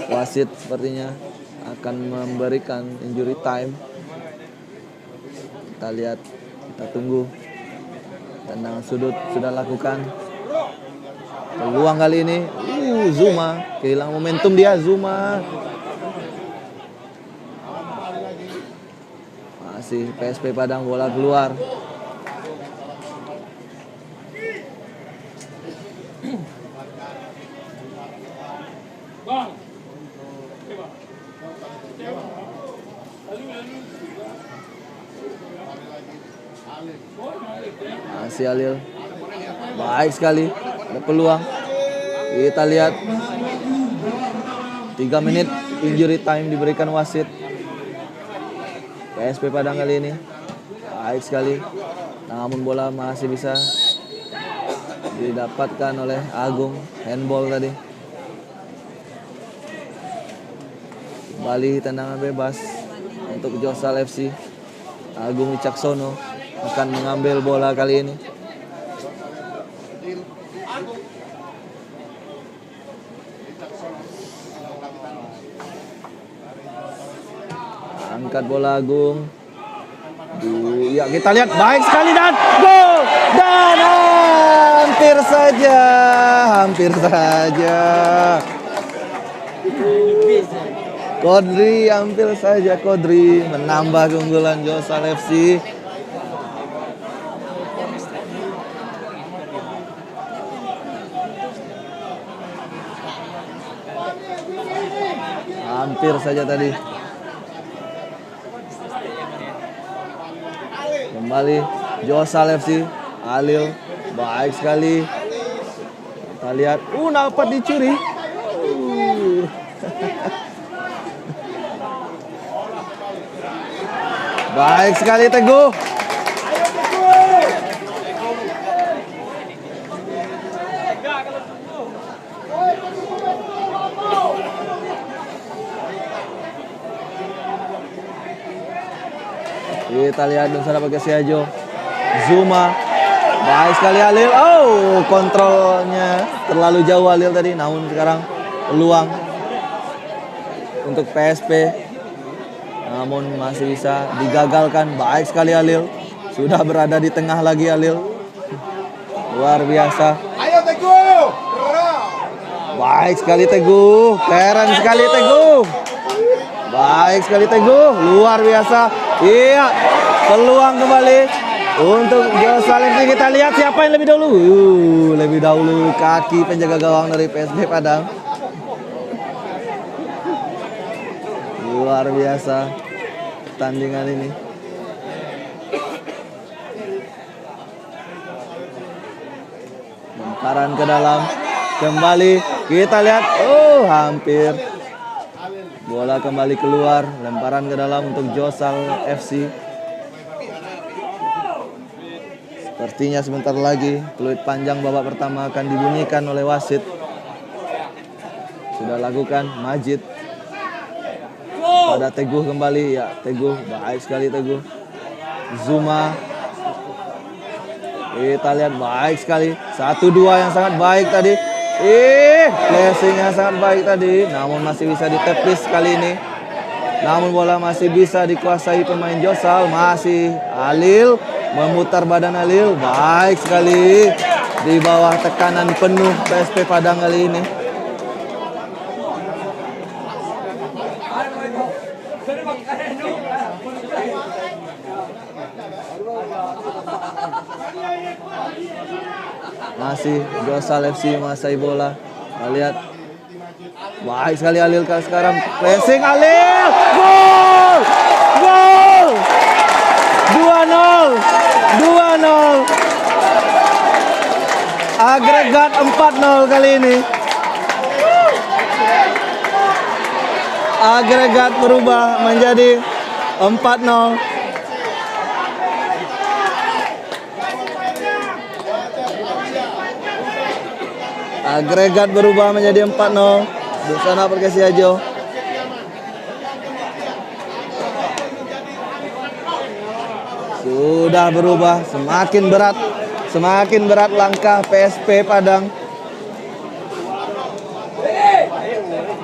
Wasit sepertinya akan memberikan injury time. Kita lihat, kita tunggu. Tendangan sudut sudah lakukan. Peluang kali ini, Zuma kehilangan momentum dia, Zuma. Masih PSP Padang, bola keluar. Masih Alil. Baik sekali. Ada peluang. Kita lihat. 3 menit injury time diberikan wasit. PSP Padang kali ini. Baik sekali. Namun bola masih bisa didapatkan oleh Agung. Handball tadi. Kembali tendangan bebas untuk Josal FC. Agung Wicaksono akan mengambil bola kali ini. Angkat bola Agung. Ya, kita lihat baik sekali dan gol. Dan hampir saja. Kodri, hampir saja Kodri menambah keunggulan Josal FC. Hampir saja tadi. Kembali Josal FC. Alil, baik sekali. Kita lihat, dapat dicuri. Baik sekali Teguh. Kita lihat dan sana pakai Siajo. Zuma. Baik sekali Alil. Kontrolnya terlalu jauh Alil tadi. Namun sekarang peluang untuk PSP. Namun masih bisa digagalkan. Baik sekali Alil. Sudah berada di tengah lagi Alil. Luar biasa. Ayo Teguh. Baik sekali Teguh. Keren sekali Teguh. Baik sekali Teguh. Luar biasa. Iya. Peluang kembali untuk Josal FC. Kita lihat siapa yang lebih dahulu. Lebih dahulu kaki penjaga gawang dari PSB Padang. Luar biasa pertandingan ini. Lemparan ke dalam. Kembali kita lihat. Hampir. Bola kembali keluar. Lemparan ke dalam untuk Josal FC. Sepertinya sebentar lagi peluit panjang babak pertama akan dibunyikan oleh wasit. Sudah lakukan Majid. Pada Teguh kembali, ya Teguh, baik sekali Teguh. Zuma. Kita lihat baik sekali. 1-2 yang sangat baik tadi. Flashing yang sangat baik tadi. Namun masih bisa ditepis kali ini. Namun bola masih bisa dikuasai pemain Josal. Masih Halil memutar badan Halil. Baik sekali. Di bawah tekanan penuh PSP Padang kali ini. Masih Josal FC menguasai bola. Kita lihat. Baik sekali Halil sekarang. Pressing Halil. Gol! Gol! 2-0. 2-0. Agregat 4-0 kali ini. Agregat berubah menjadi 4-0. Agregat berubah menjadi 4-0. Busana Perkasi Ajo. Sudah berubah, semakin berat langkah PSP Padang.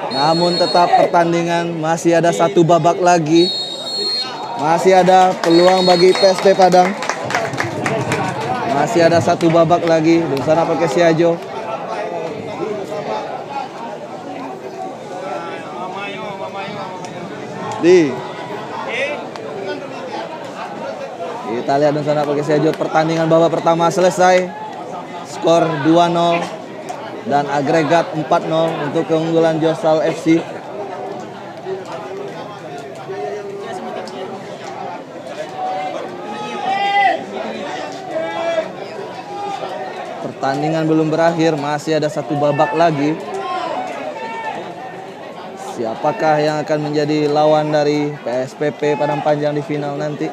Namun tetap pertandingan masih ada 1 babak lagi. Masih ada peluang bagi PSP Padang. Masih ada 1 babak lagi. Busana Perkasi Ajo. Kita lihat Nusa Perkasi Ajo, pertandingan babak pertama selesai. Skor 2-0 dan agregat 4-0 untuk keunggulan Josal FC. Pertandingan belum berakhir, masih ada 1 babak lagi. Siapakah yang akan menjadi lawan dari PSPP Padang Panjang di final nanti?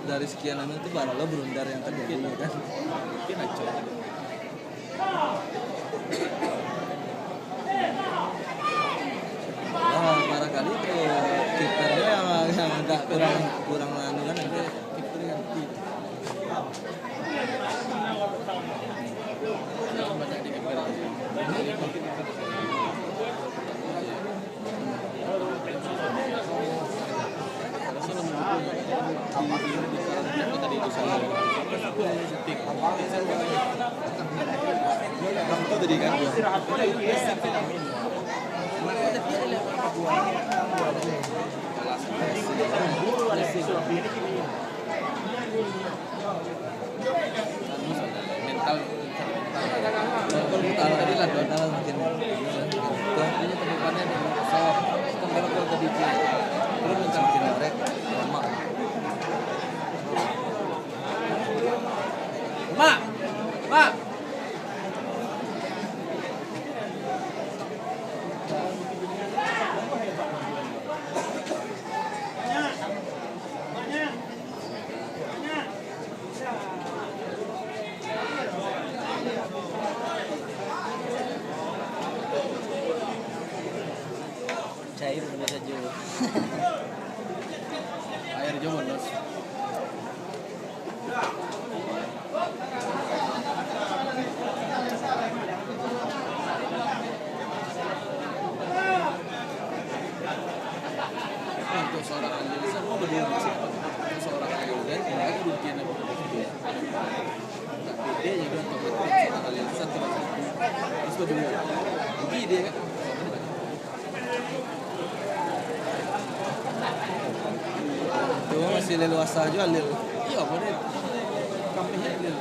Dari sekian lama itu baru lo blunder yang terjadi kan. Mungkin aja. Barangkali ke kipernya yang agak kurang anu kan nanti kiper ganti. Banyak di kiper. Tadi kan mental makin terus makin lorek lama. mungkin aku dia juga otomatis kali satu terus bagaimana rugi dia kan cuma masih leluasa jual lil iya boleh kampanye lil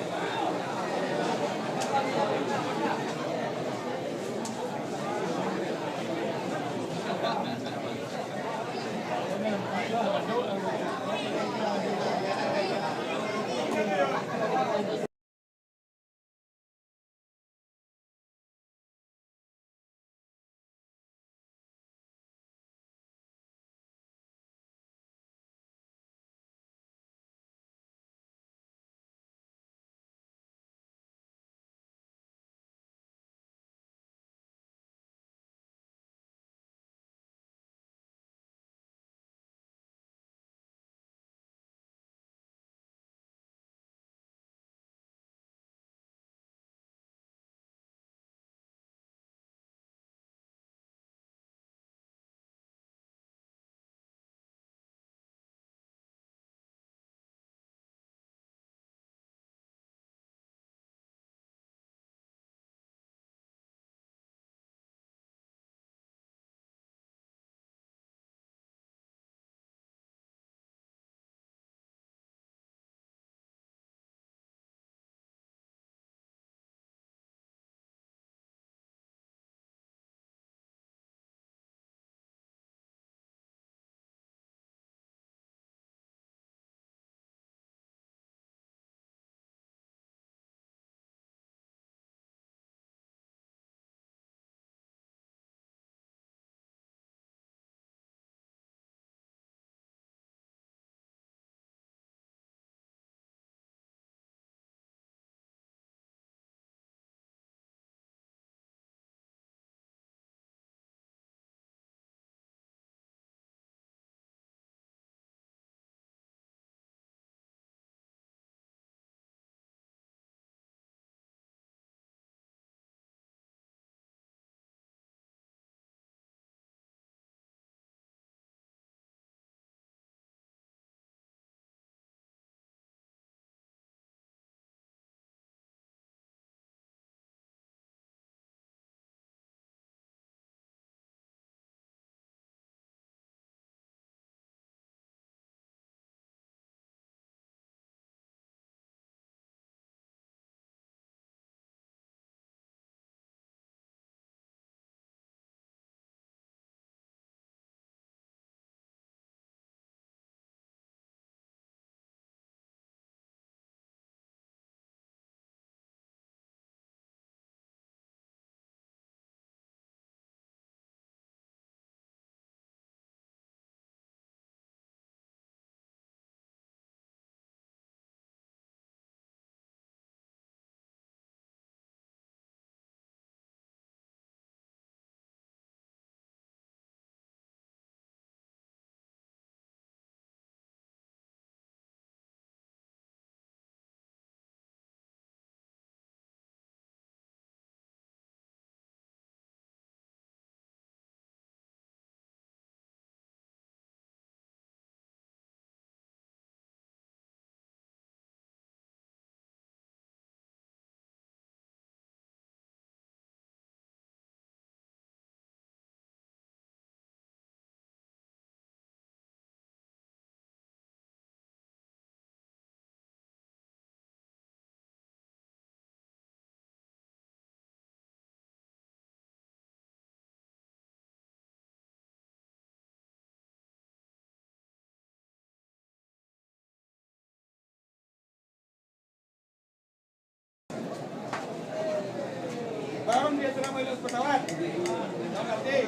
Bangun dia sudah melewati pesawat. Tahu ngerti?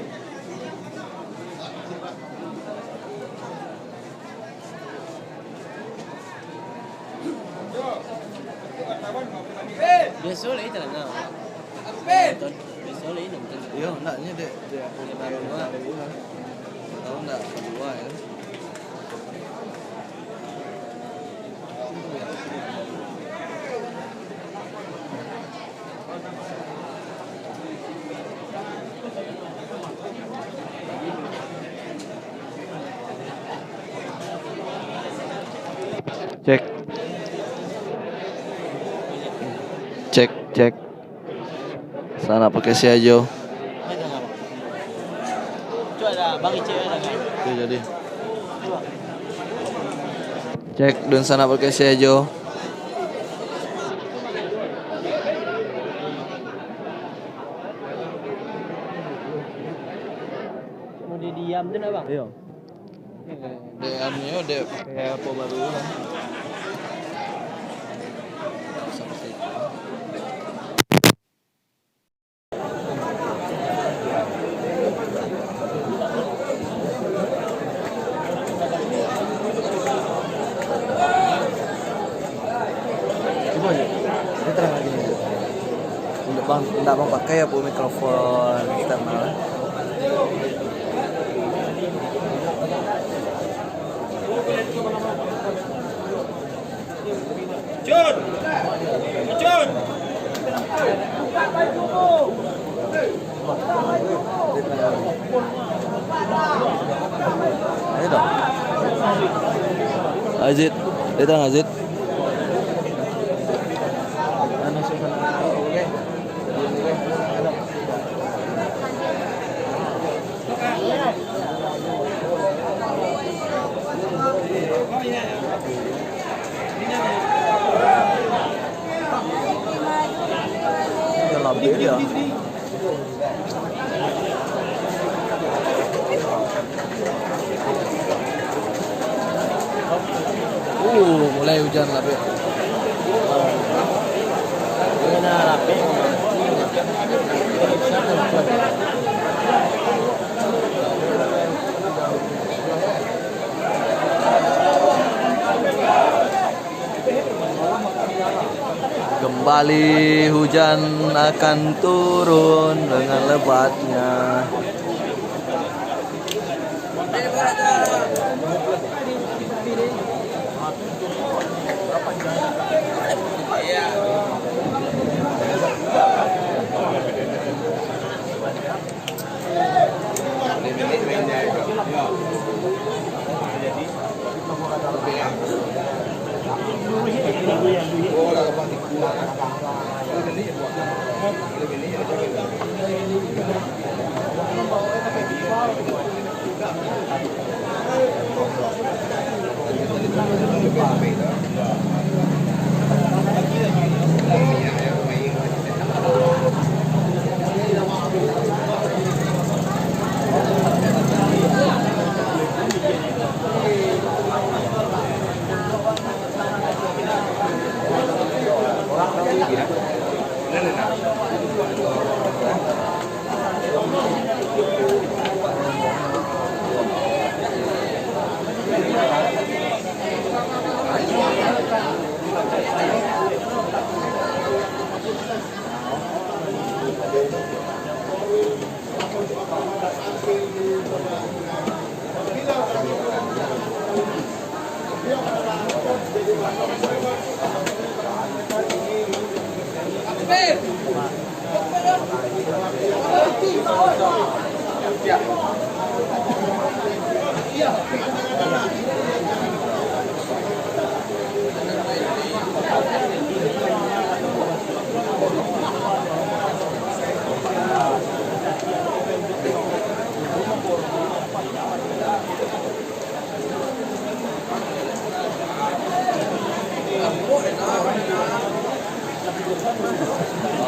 besok lagi tak nak besok lagi nak betul Iya, enggaknya dia dia baru dua tahu enggak kedua ya. Cek. Cek. Sana pakai si Ajo. Coba ada Bang Ice ada kan? Oke, jadi. Cek dan sana pakai si Ajo. Mau dia diam tuh Bang? Iya. DM-nya udah kayak apa baru lah. Seperti itu. Coba aja. Dia terang lagi nih. Enggak bang pakai ya bu mikrofon eksternal. Jun. Ayo dong. Azid, datang Azid. Dia. Mulai hujan lah, Be. Kembali hujan akan turun dengan lebatnya.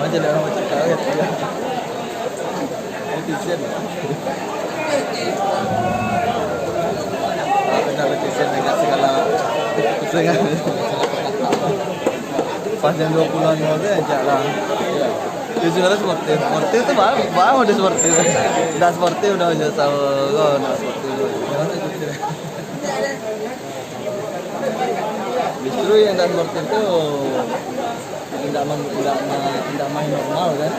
Jadi orang macam kaget ya. Netizen. Benar netizen dengan segala pas yang 20-an aja ajak lah. Ya sebenarnya sportif itu baru udah sportif. Udah sportif udah aja tahu kau udah sportif. Justru yang udah sportif tuh tidak main normal kan.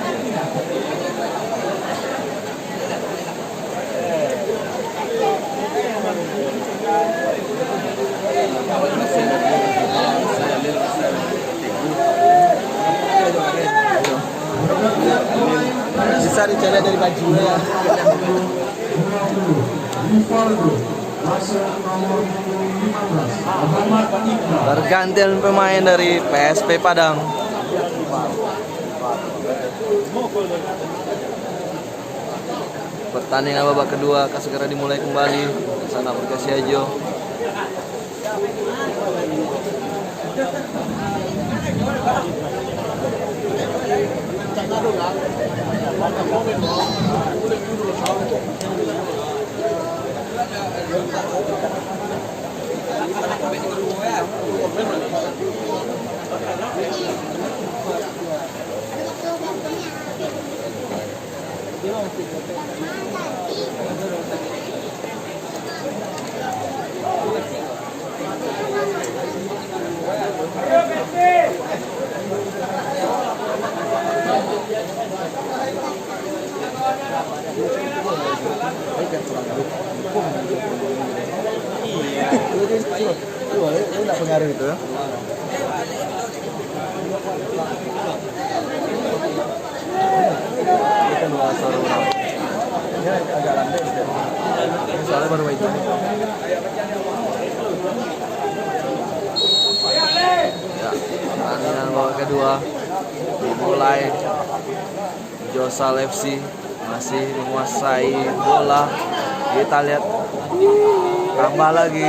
Bisa dicari dari bajunya ya. Pergantian pemain dari PSP Padang. Pertandingan babak kedua akan segera dimulai kembali di sana Perkasiajo. Itu nggak pengaruh itu ya? Ini agak landai sih. Soalnya baru itu. Ya, pertandingan babak kedua dimulai. Josal FC masih menguasai bola. Kita lihat tambah lagi.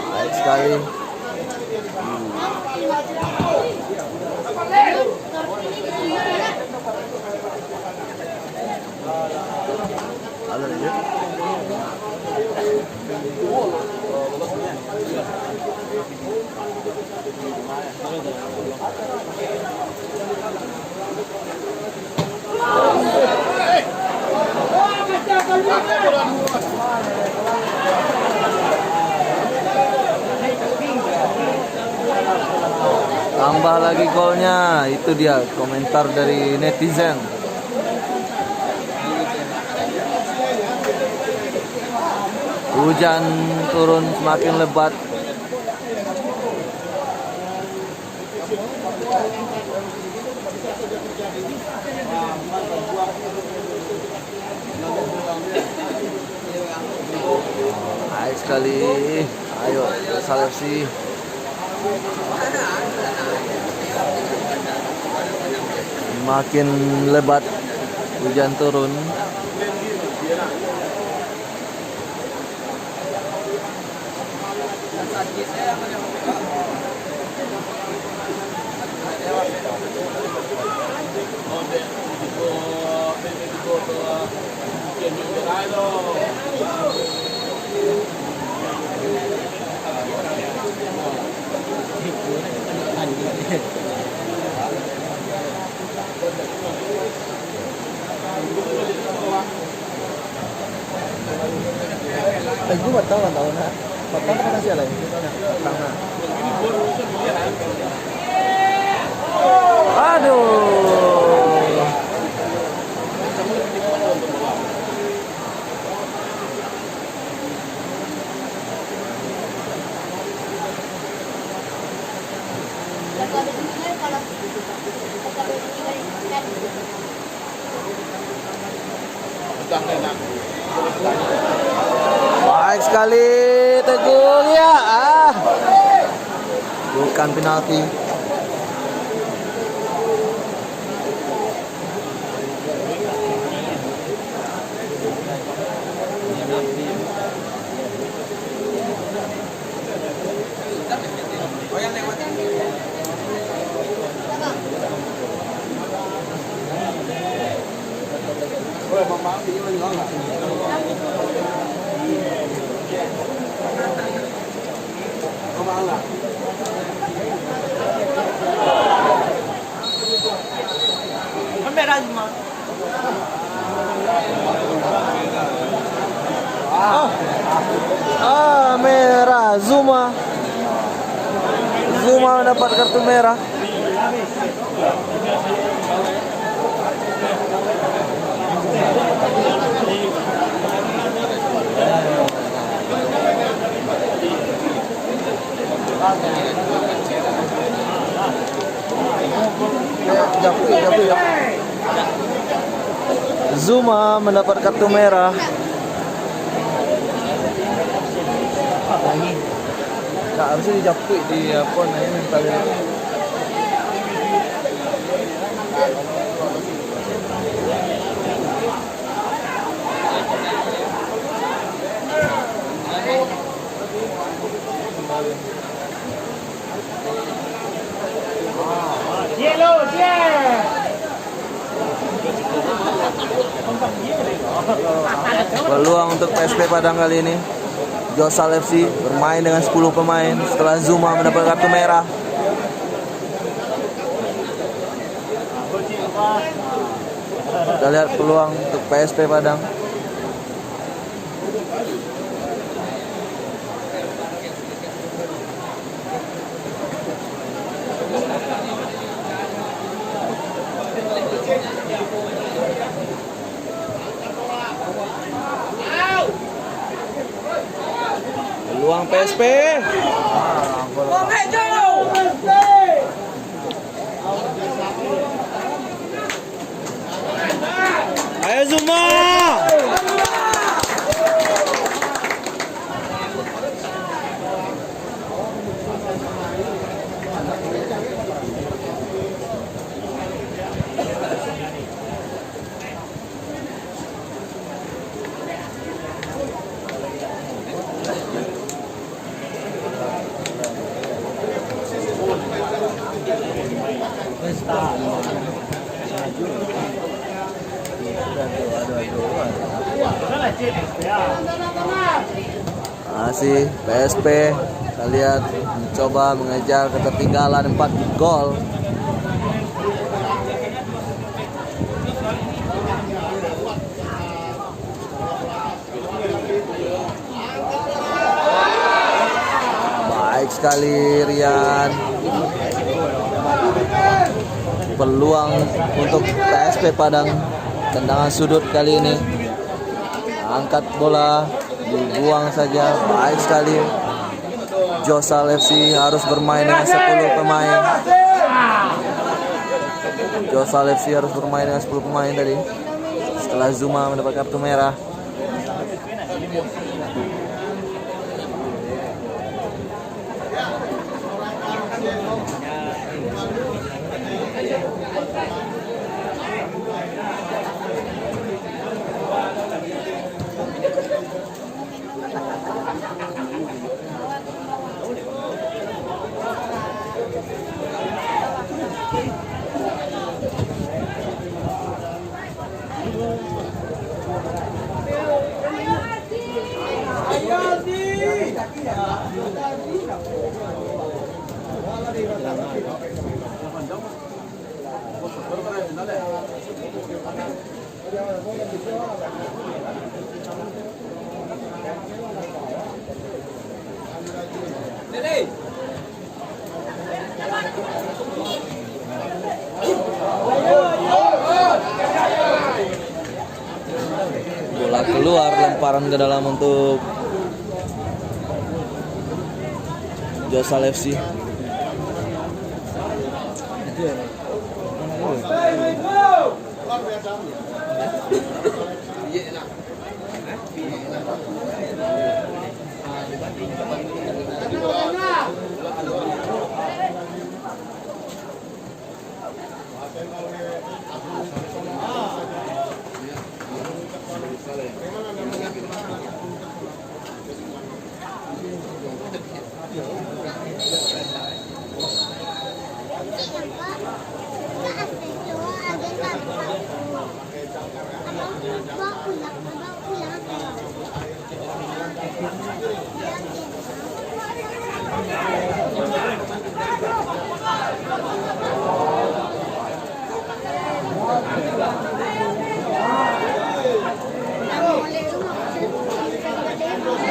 Baik sekali. Halo ya. Tambah lagi golnya. Itu dia komentar dari netizen. Hujan turun semakin lebat. Baik sekali. Ayo, Josal FC. Makin lebat hujan turun. Gue nggak tahu na. Patang apa sih lain? Patang na. Aduh. Baik sekali Teguh ya. Bukan penalti. Merah Zuma mendapat kartu merah. Jatuh ya. Zuma mendapat kartu merah. Nggak harusnya dijapuk di apa namanya mental. Peluang untuk PSP Padang kali ini. Josal FC bermain dengan 10 pemain setelah Zuma mendapat kartu merah. Kita lihat peluang untuk PSP Padang. Peluang PSP. Ayo Zuma. Masih PSP, kita lihat mencoba mengejar ketertinggalan 4 gol. Baik sekali Rian. Peluang untuk PSP Padang, tendangan sudut kali ini. Angkat bola, dibuang saja. Baik sekali. Josal FC harus bermain dengan 10 pemain. Josal FC harus bermain dengan 10 pemain tadi setelah Zuma mendapat kartu merah. Bola keluar, lemparan ke dalam untuk Josal FC.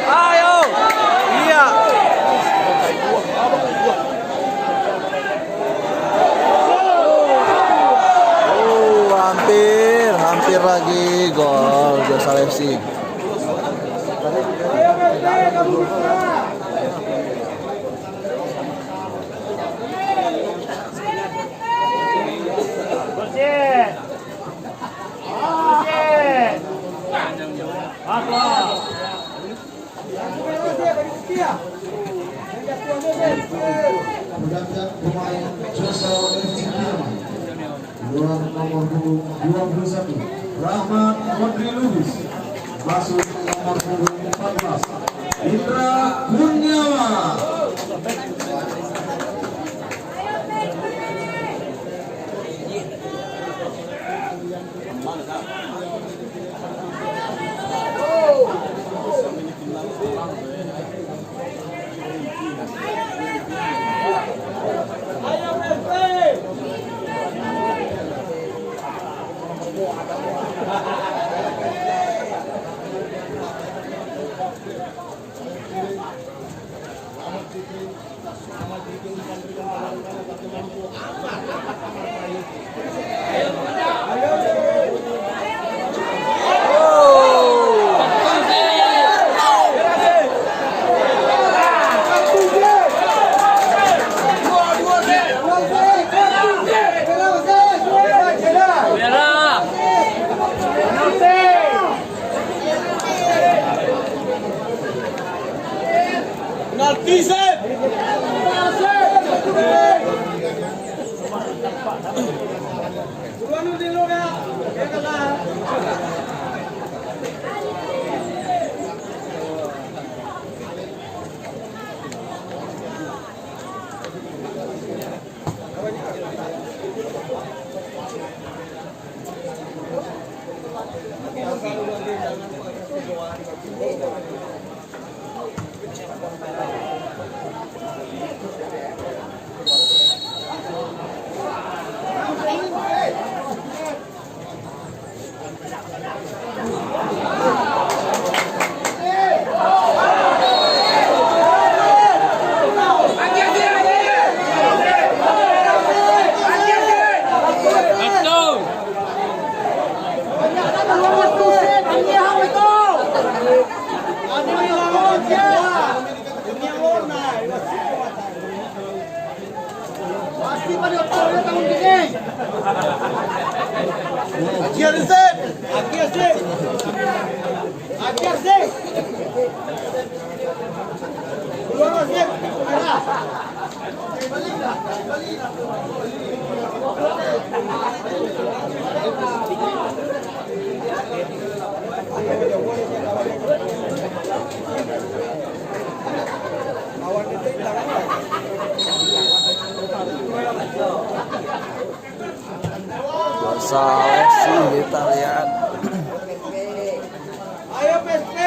Ayo, iya. Hampir lagi gol Josal FC. Mendapat pemain Josal FC Keluar nomor punggung 21 Rahmat Modri Lubis. Masuk nomor punggung 14 Indra Kurniawan. Seleksi kita lihat. Ayo PSP.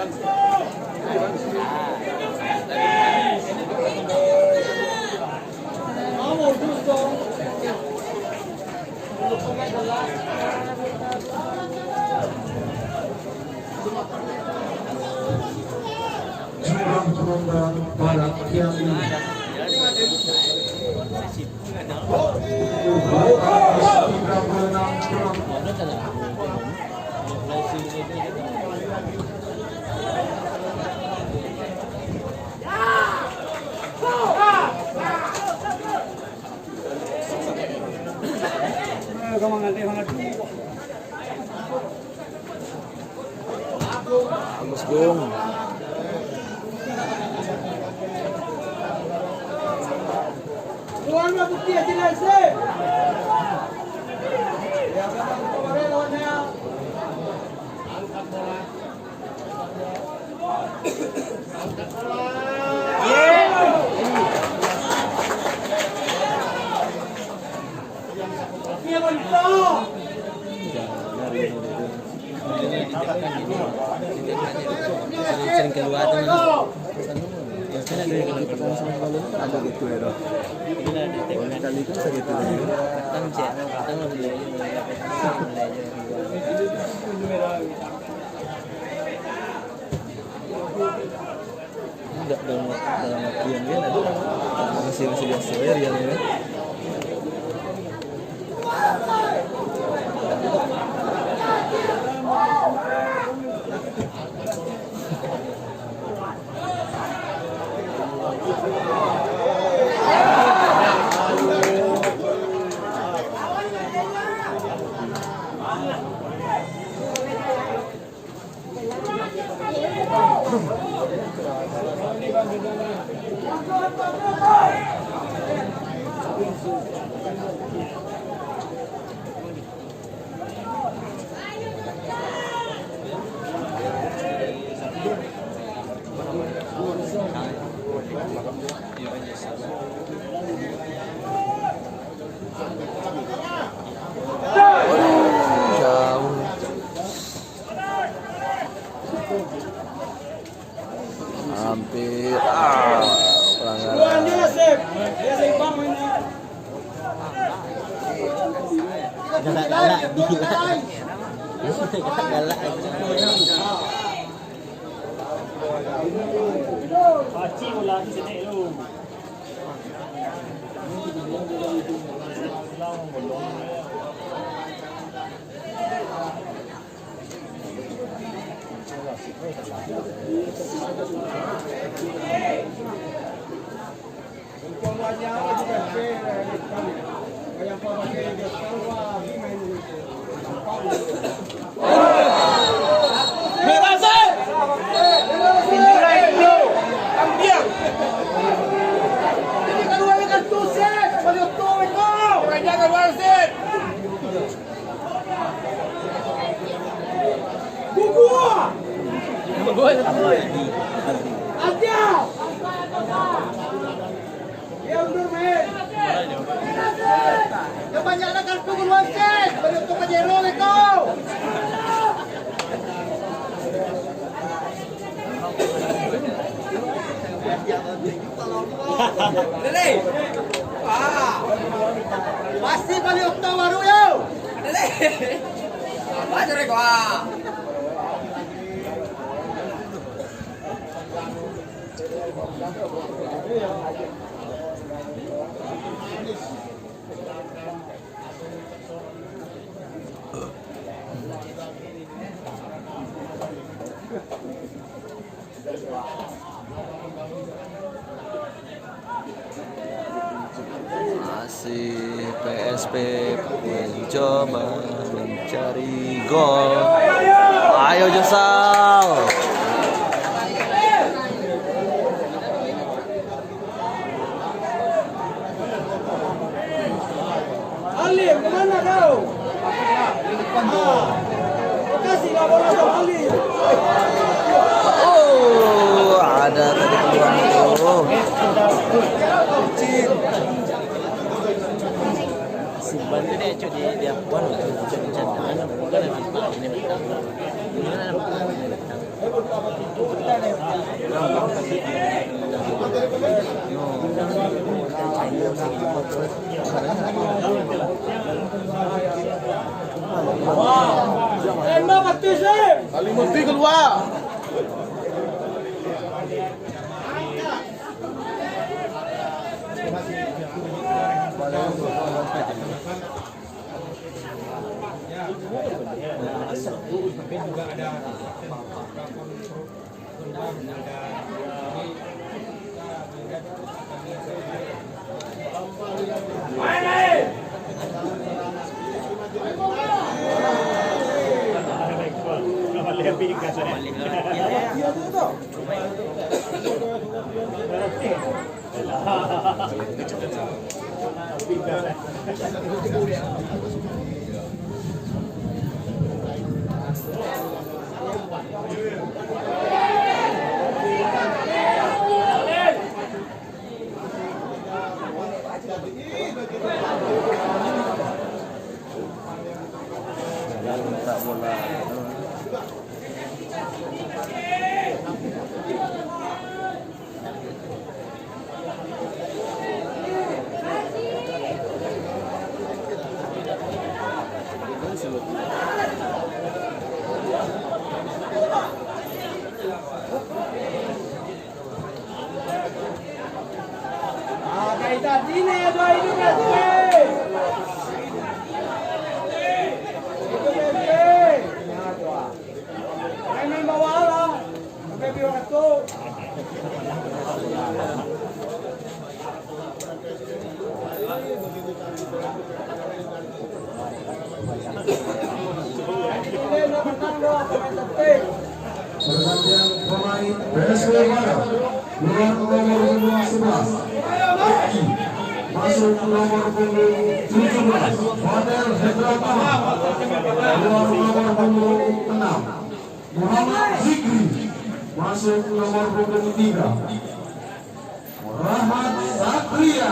Jurang barat yang Bagus Gung. Tuan lah bukti aja lah sih. Ya memang kemarin lawannya. Iya betul. Sering keluar tuh. Biasanya dari kalau ketemu sama balon kan ada gitu ya dok. Kali kan segitu kan. Tang cek, tang beli enggak dalam artian dia masih biasa ya realnya. Jauh. Hampir pelanggaran. Kebanyakan kartu wasit, beruntung Pajero itu. Lele, pasti kali okto baru yo. Lele, apa jadi gua? Masih PSP mencoba mencari gol. Ayo Josal. Ali, kemana kau? Kasihlah bola dong Ali. Oh, ada tadi peluang itu. Bantu deh cuy dia puan cari bukan habis ini betang ini kan ada ini betang Kalimuti keluar. Pergantian pemain PSW Barat keluar nomor punggung 11 Eki masuk nomor punggung 17 Fadel Hendra Tama keluar nomor punggung 6 Muhammad Zikri masuk nomor punggung 3 Rahmat Satria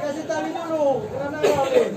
Kasih tali dulu, karena awalin.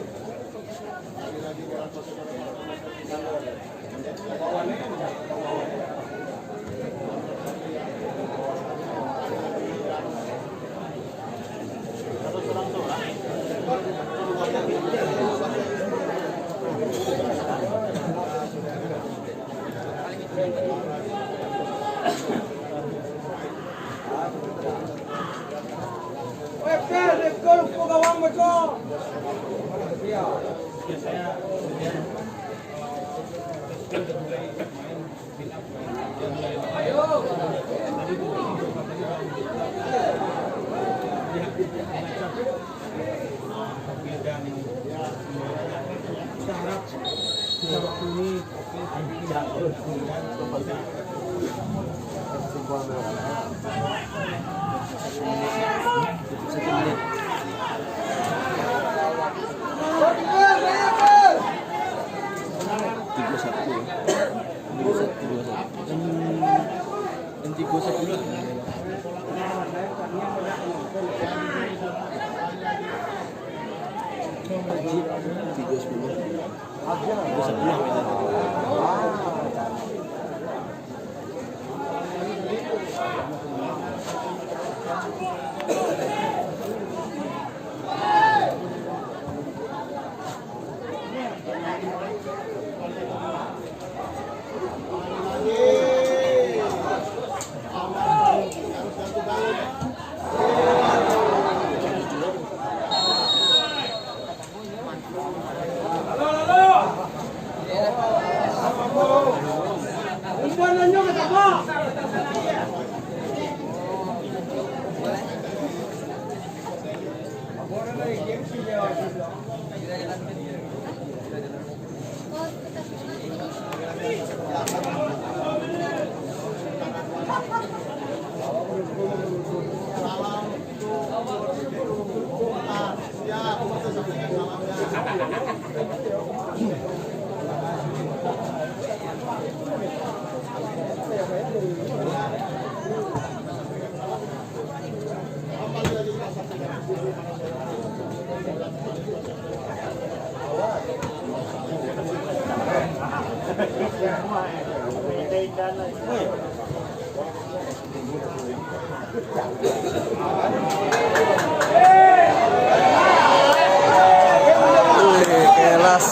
Kelas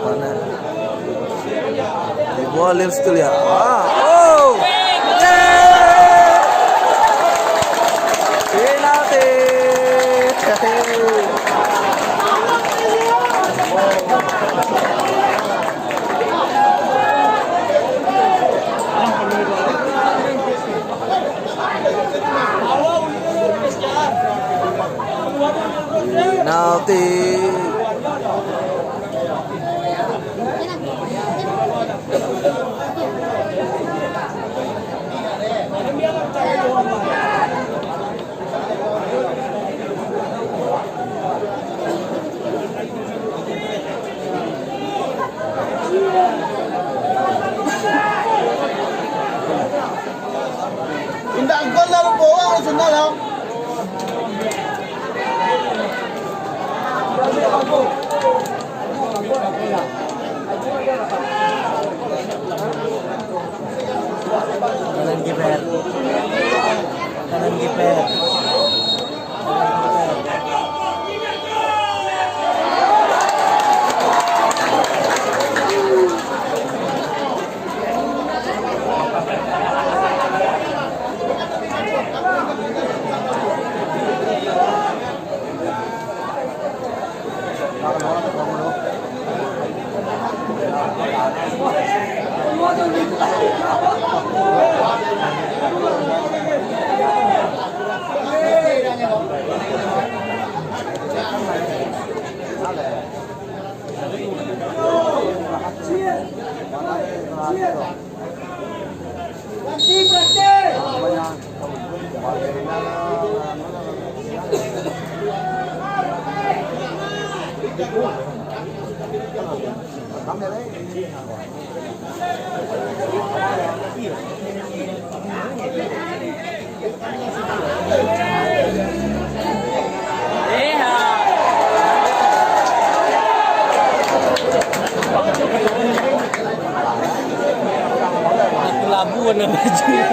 mana di bola still ya. Oh penalti. Penalti. Indah gol na po ang sunod ha. Kanan kiper. Kanan kiper. Labuan na medyo.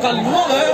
Kalmo eh.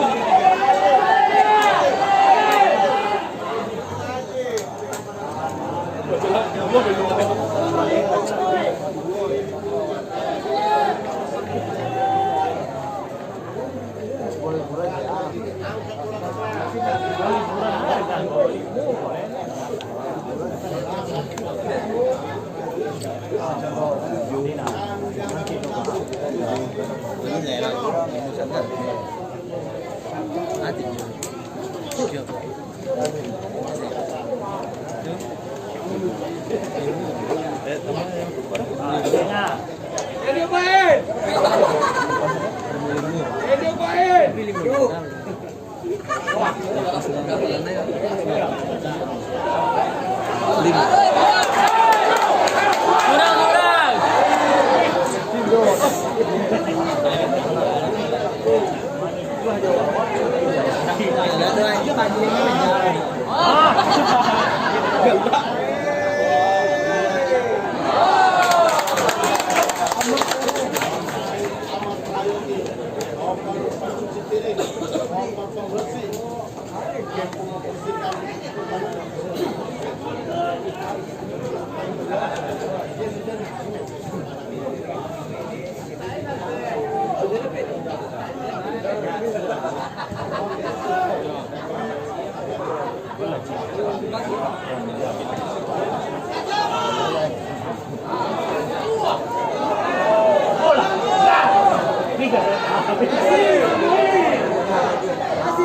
Así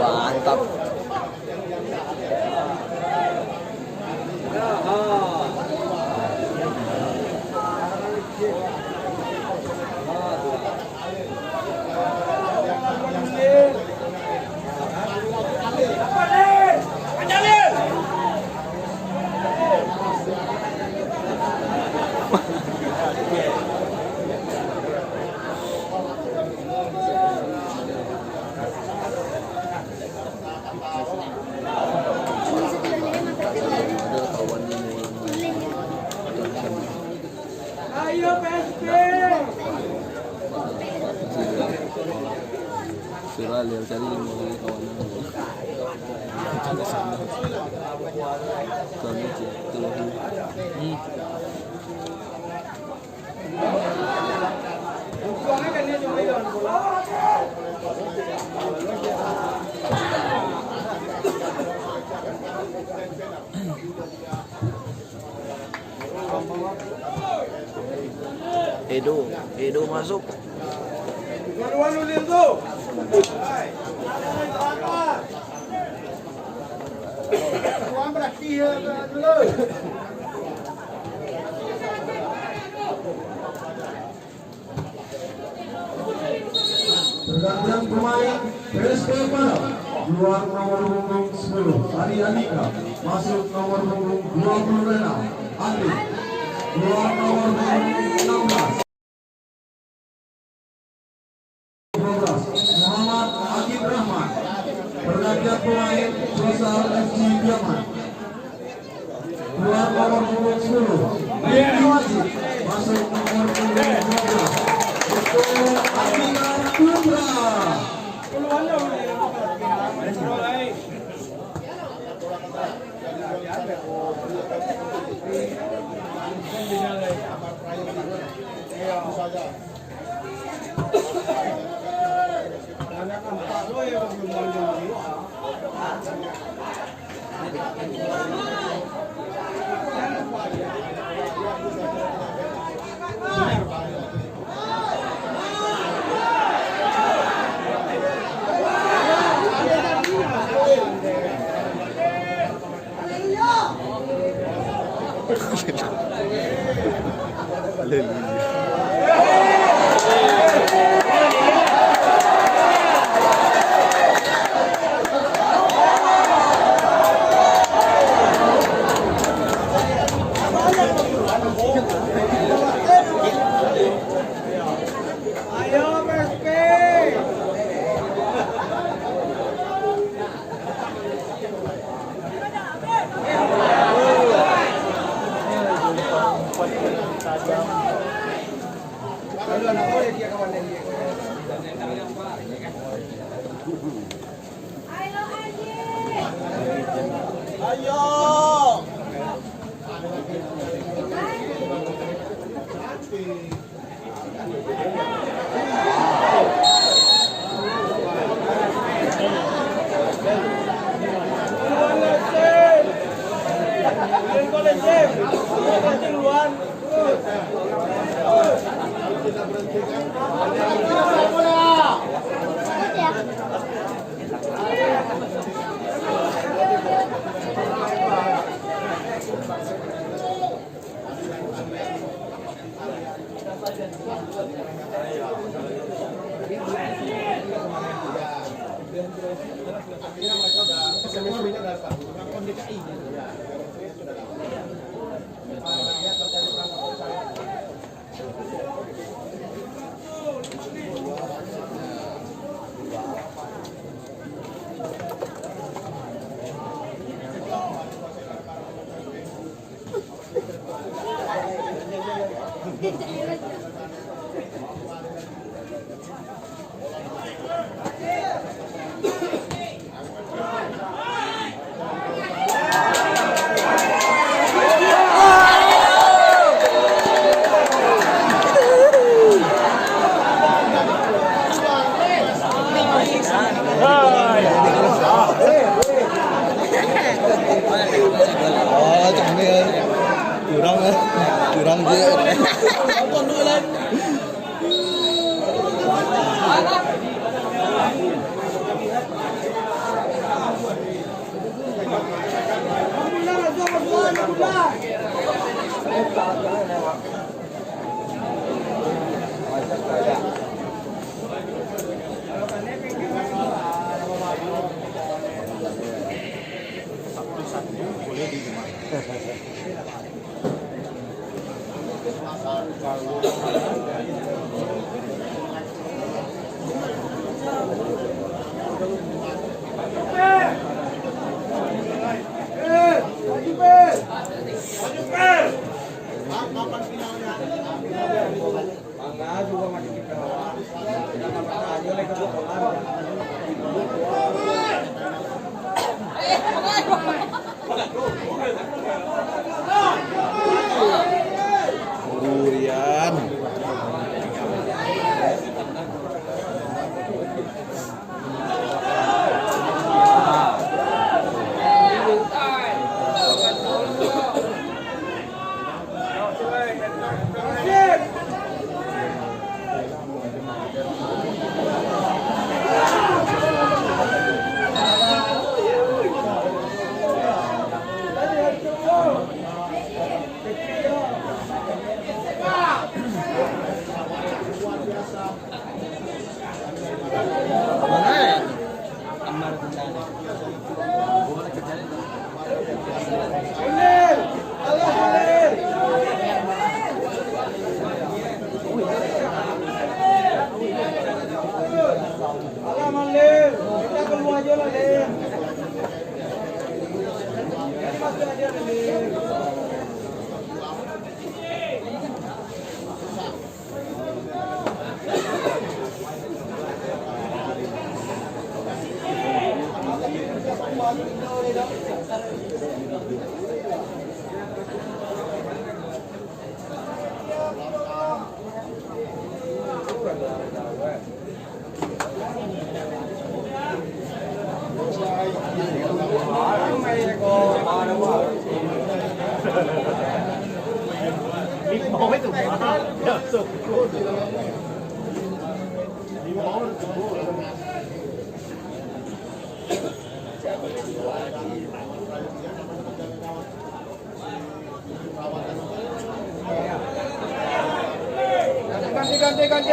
Mantap. Viral ya, cari mulai kawanan. Kami tuh. Edo masuk. Pergantian pemain PSP Padang, keluar nomor punggung 10 Ari Andika, masuk nomor punggung 26 Andi, keluar nomor punggung 16 Muhammad Agib Rahman. Pergantian pemain Josal FC Biaman, keluar nomor punggung 10 Andi Wajib, masuk nomor punggung 12 Andika Putra. Akhirnya mereka udah SMS-nya datang. Oh, canggih. Kurang dia. Nonton dulu lah. Durian.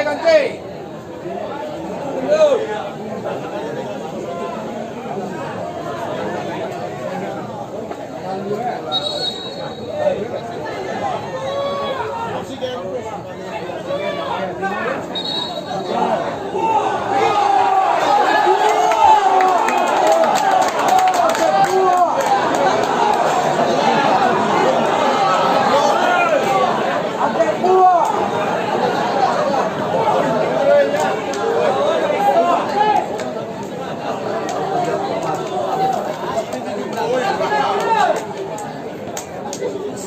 Ganti.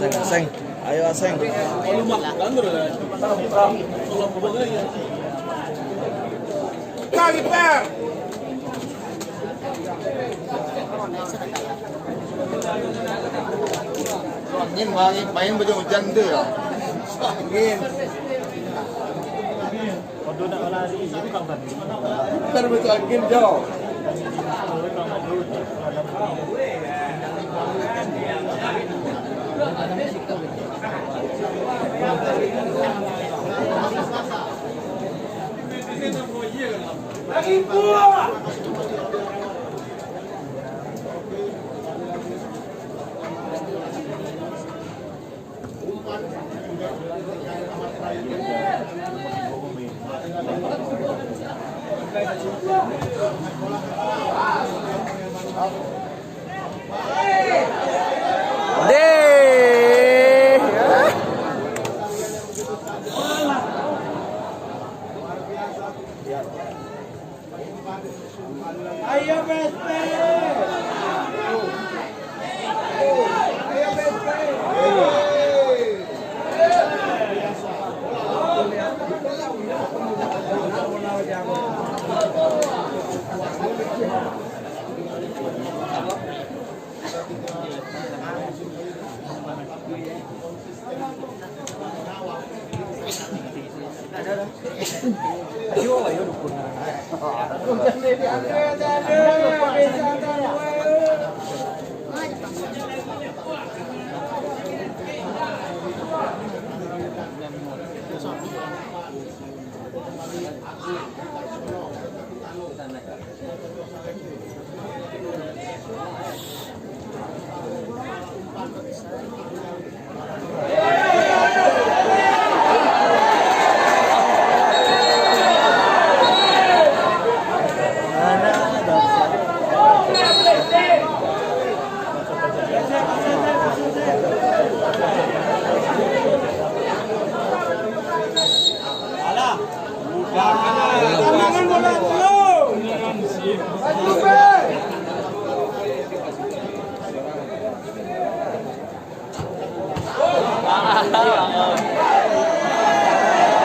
Aseng. Ayo Aseng. Kali per. Angin wangi main baju hujan tuh ya. Angin. Kalau nak lari, jadi bang tadi. Ntar baju angin jauh. Lagi buah.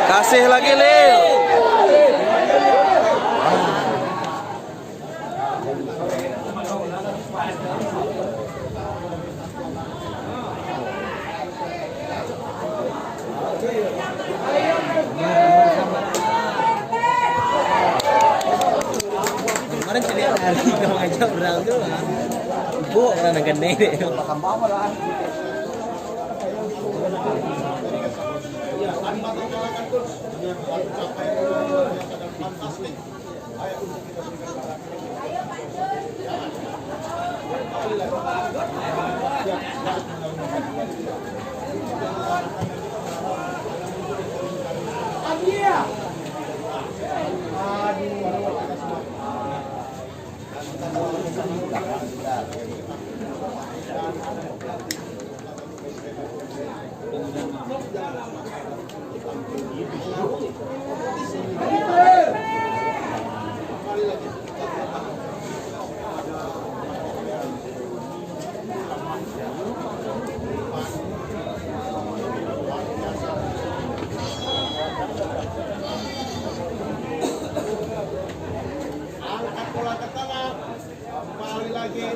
Kasih lagi Lil. Kemarin cili hari kamu aja berang tuh lah. Bu orang gede deh. Angkat bola ke tengah, kembali lagi.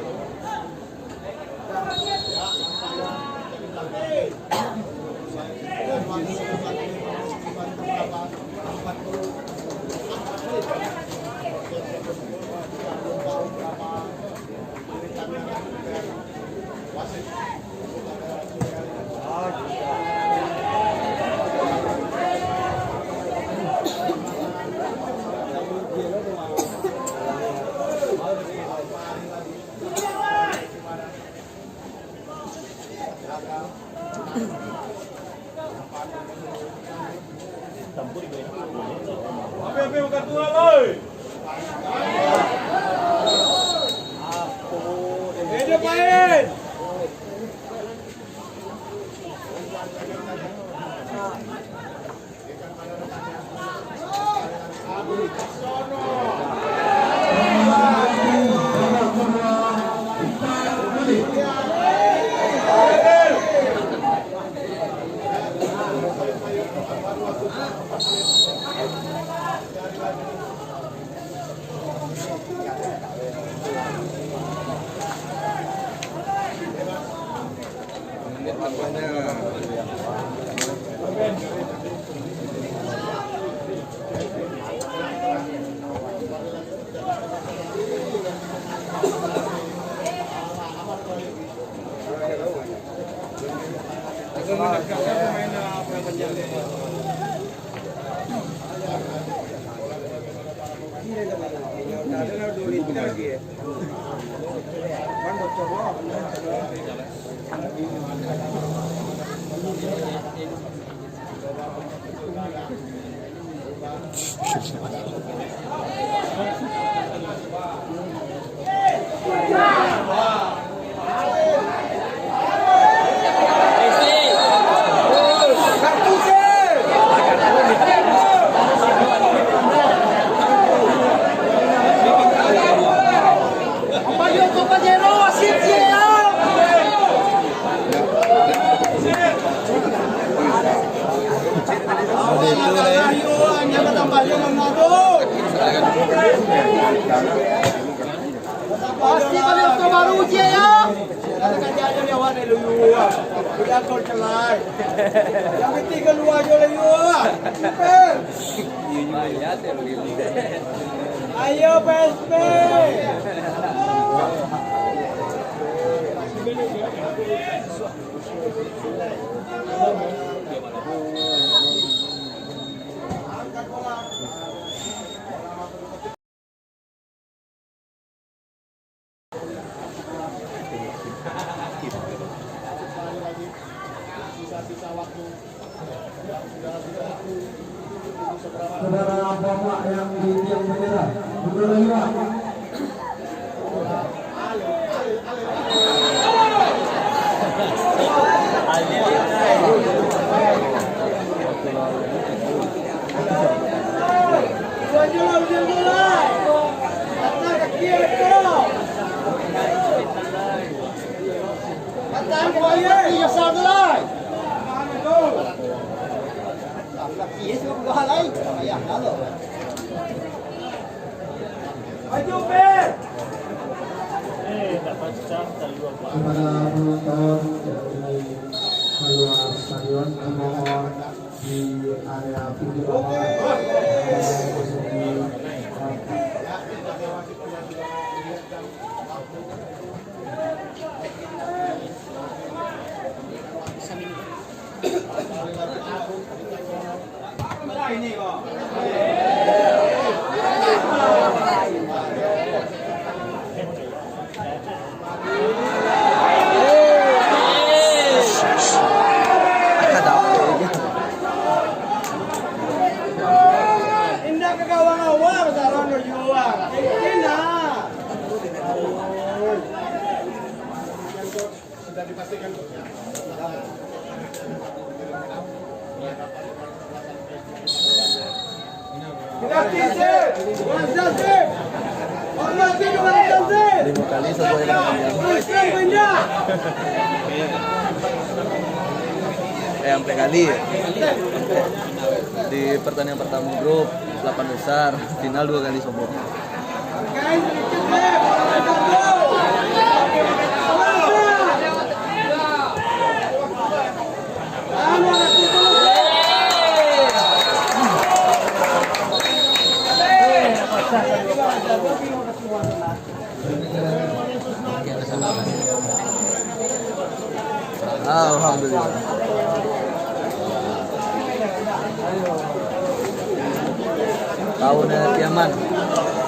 Pasti kami untuk baru ujian ya. Kalau kerja aja dia warna lu ya. Udah kau celai. Yang penting keluar aja lu ya. Ayo PSP. Sisa-sisa waktu yang sudah berlaku seberapa Saudara bapak yang di tiang bendera, mundur lagi Pak. Kepada penonton dari keluar stadion, mohon di area pinggir Indah ke gawang-gawang salah no jual. Indah. sudah dipastikan Lima kali sesuai dengan sampai kali di pertandingan pertama grup 8 besar, final 2 kali sobo. Alhamdulillah. Tahunnya Tiaman,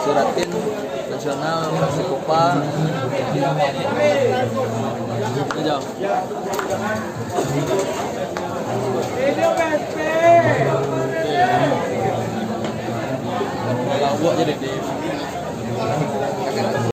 Suratin Nasional Persikopa. Jauh. Kalau buat jadi di